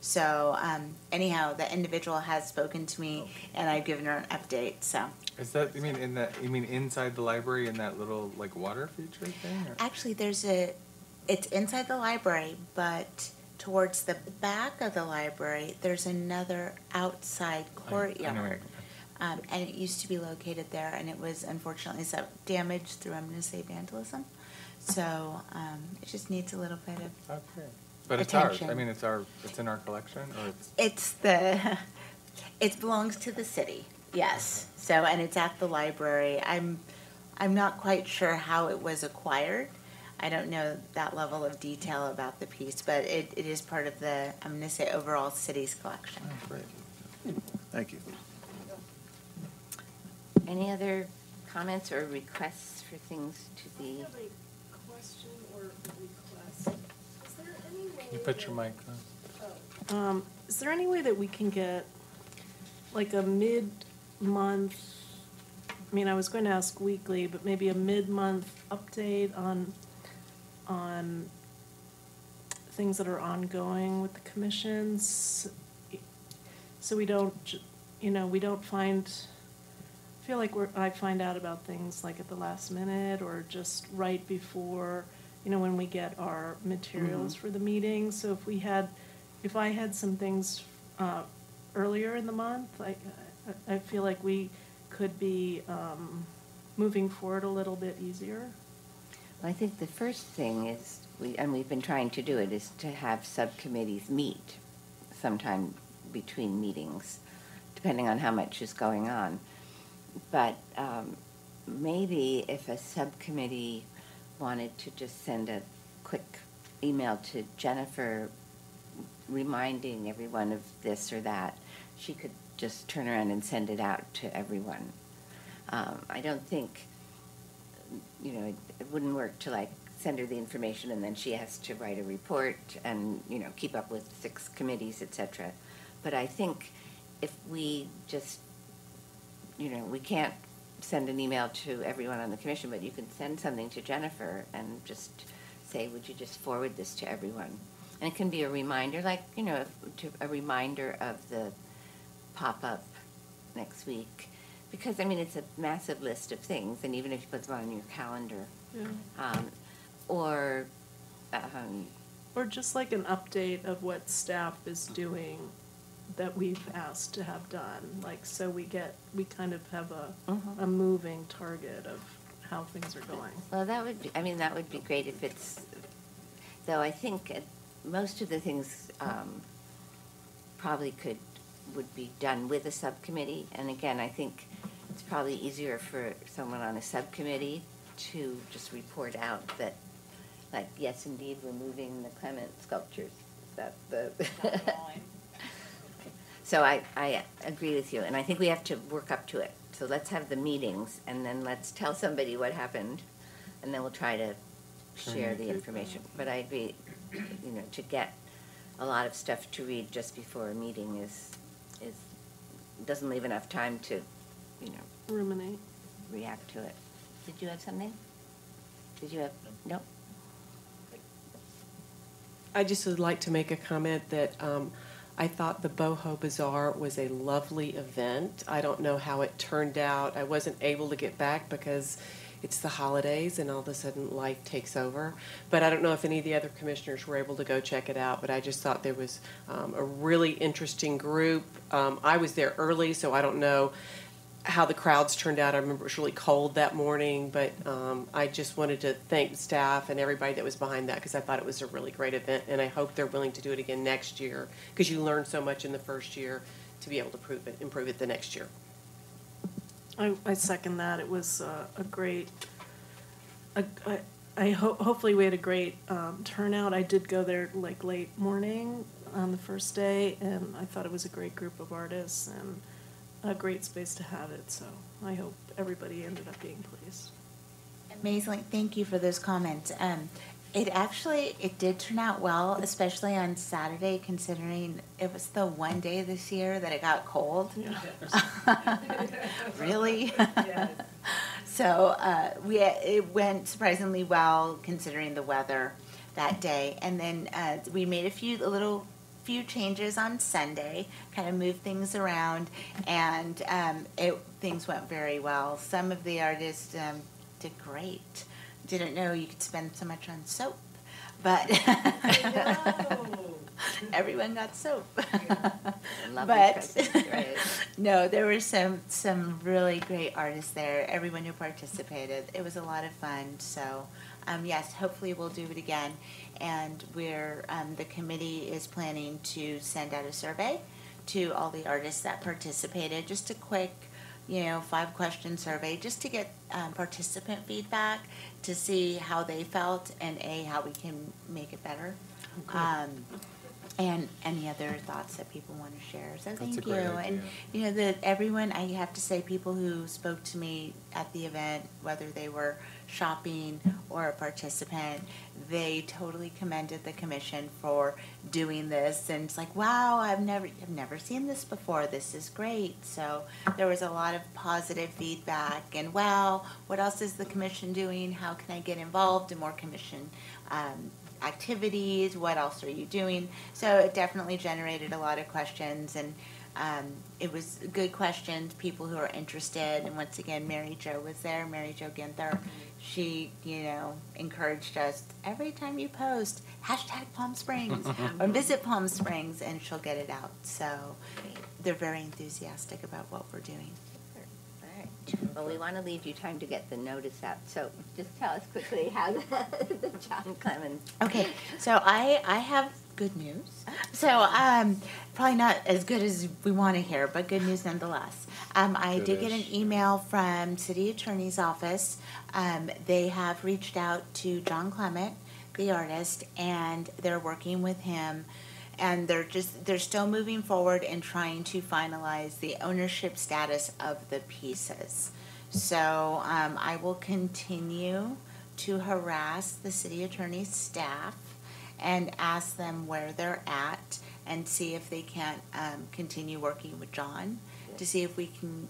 So anyhow, the individual has spoken to me, and I've given her an update. So Is that, you mean inside the library in that little like water feature thing? Or? actually, it's inside the library, but towards the back of the library, there's another outside courtyard. And it used to be located there, and it was unfortunately damaged through, I'm going to say, vandalism. So it just needs a little bit of Okay. But it's ours. attention. I mean, it's in our collection, or it's. It belongs to the city, yes. So, and it's at the library. I'm not quite sure how it was acquired. I don't know that level of detail about the piece, but it is part of the, I'm going to say, overall city's collection. Oh, great. Thank you. Any other comments or requests for things to I be? have a question or request. Is there any way? Can you put your mic on? Is there any way that we can get like a mid-month, I mean, I was going to ask weekly, but maybe a mid-month update on things that are ongoing with the commissions? So we don't, we don't I feel like I find out about things like at the last minute or just right before, when we get our materials for the meeting. So if I had some things earlier in the month, I feel like we could be moving forward a little bit easier. Well, I think the first thing is, we've been trying to do it, is to have subcommittees meet sometime between meetings, depending on how much is going on. But maybe if a subcommittee wanted to just send a quick email to Jennifer reminding everyone of this or that, she could just turn around and send it out to everyone. I don't think, it wouldn't work to send her the information and then she has to write a report and, keep up with 6 committees, et cetera. But I think if we just, we can't send an email to everyone on the commission, but you can send something to Jennifer and just say, would you just forward this to everyone? And it can be a reminder, a reminder of the pop-up next week. Because, it's a massive list of things, and even if you put them on your calendar. Yeah. Or just like an update of what staff is doing that we've asked to have done, so we kind of have a moving target of how things are going. Well, that would be great if it's, though I think most of the things probably would be done with a subcommittee. And again, I think it's probably easier for someone on a subcommittee to just report out that, yes, indeed, we're moving the Clement sculptures. Is that the? So I agree with you, and I think we have to work up to it. So let's have the meetings, and then let's tell somebody what happened, and then we'll try to share the information. But I agree, to get a lot of stuff to read just before a meeting doesn't leave enough time to, Ruminate. react to it. Did you have something? Did you have, no? I just would like to make a comment that I thought the Boho Bazaar was a lovely event. I don't know how it turned out. I wasn't able to get back because it's the holidays and all of a sudden life takes over. But I don't know if any of the other commissioners were able to go check it out, but I just thought there was a really interesting group. I was there early, so I don't know how the crowds turned out. I remember it was really cold that morning, but I just wanted to thank staff and everybody that was behind that because I thought it was a really great event, and I hope they're willing to do it again next year because you learn so much in the first year to be able to improve it the next year. I second that. It was a great. Hopefully we had a great turnout. I did go there late morning on the first day, and I thought it was a great group of artists and a great space to have it. So I hope everybody ended up being pleased. Amazingly, thank you for those comments. It did turn out well, especially on Saturday, considering it was the one day this year that it got cold. Yeah. Really? Yes. So it went surprisingly well considering the weather that day. And then we made a few little few changes on Sunday, kind of moved things around, and things went very well. Some of the artists did great. Didn't know you could spend so much on soap, but everyone got soap. Lovely But presents, right? no, there were some really great artists there. Everyone who participated, it was a lot of fun. So, yes, hopefully we'll do it again. And the committee is planning to send out a survey to all the artists that participated. Just a quick, 5-question survey, just to get participant feedback to see how they felt and how we can make it better. And any other thoughts that people want to share. So thank a you. great idea. And everyone, I have to say, people who spoke to me at the event, whether they were shopping or a participant, they totally commended the commission for doing this. And it's like, wow, I've never seen this before. This is great. So there was a lot of positive feedback. And wow, what else is the commission doing? How can I get involved in more commission activities? What else are you doing? So it definitely generated a lot of questions, and it was good questions, people who are interested. And once again, Mary Jo was there, Mary Jo Ginther. She, encouraged us, every time you post, #Palm Springs or visit Palm Springs, and she'll get it out. So they're very enthusiastic about what we're doing. All right. Well, we want to leave you time to get the notice out. So just tell us quickly how the John Clemens. Okay, so I have good news. So probably not as good as we want to hear, but good news nonetheless. I did get an email from City Attorney's Office. They have reached out to John Clement, the artist, and they're working with him. And they're still moving forward and trying to finalize the ownership status of the pieces. So I will continue to harass the city attorney's staff and ask them where they're at and see if they can't continue working with John to see if we can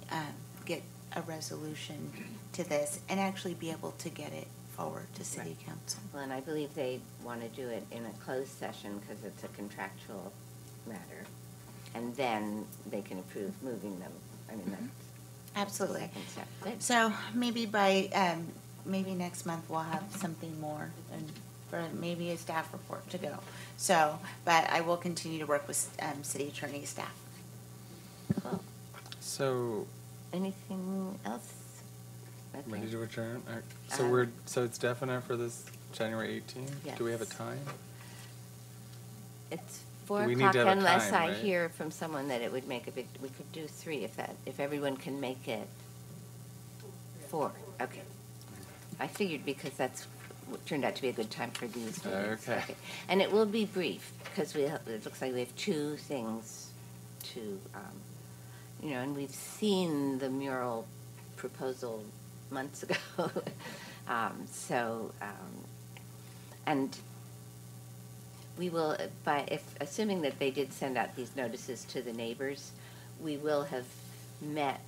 get a resolution to this and actually be able to get it forward to city council. Well, and I believe they want to do it in a closed session because it's a contractual matter. And then they can approve moving them. I mean, that's Absolutely. the second step. Good. So maybe by, maybe next month we'll have something more and for maybe a staff report to go. So, but I will continue to work with city attorney staff. Cool. So, Anything else? Okay. ready to adjourn? All right. So it's definite for this January 18th? Yes. Do we have a time? It's 4 Do we need o'clock to have a unless time, I right? hear from someone that it would make a big, we could do 3 if everyone can make it 4. Okay. I figured because that's what turned out to be a good time for these meetings. Okay. And it will be brief because it looks like we have 2 things to, and we've seen the mural proposal months ago. And we will, assuming that they did send out these notices to the neighbors, they will have met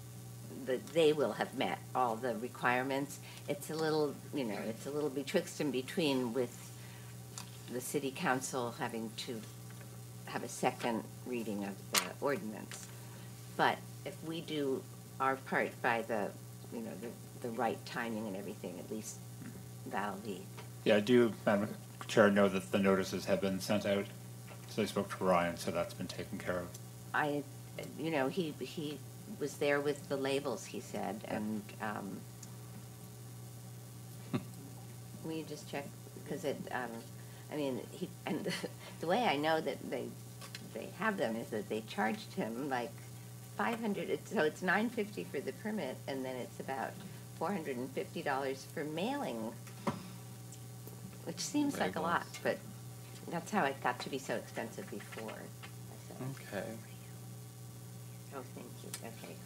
all the requirements. It's a little, it's a little betwixt and between with the city council having to have a second reading of the ordinance. But if we do our part by the right timing and everything, at least that'll be. Yeah, I do, Madam Chair, know that the notices have been sent out. So I spoke to Ryan, so that's been taken care of. He was there with the labels, he said, and will you just check, because the way I know that they have them is that they charged him like $500, so it's $950 for the permit, and then it's about $450 for mailing, which seems like a lot, but that's how it got to be so expensive before. Okay. Oh, thank you, okay.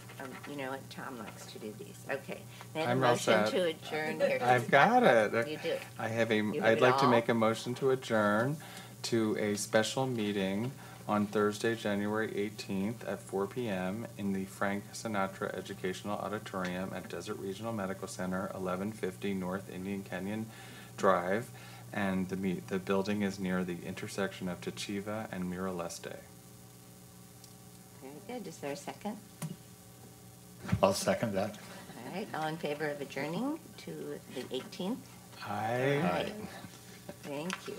You know what, Tom likes to do these, okay. May I have a I'm all motion set. to adjourn here? I've got it. You do. You have I'd it like to all? make a motion to adjourn to a special meeting on Thursday, January 18th at 4 p.m. in the Frank Sinatra Educational Auditorium at Desert Regional Medical Center, 1150 North Indian Canyon Drive, And the building is near the intersection of Tachiva and Mural. Very good. Is there a second? I'll second that. All right, all in favor of adjourning to the 18th? Aye. Thank you.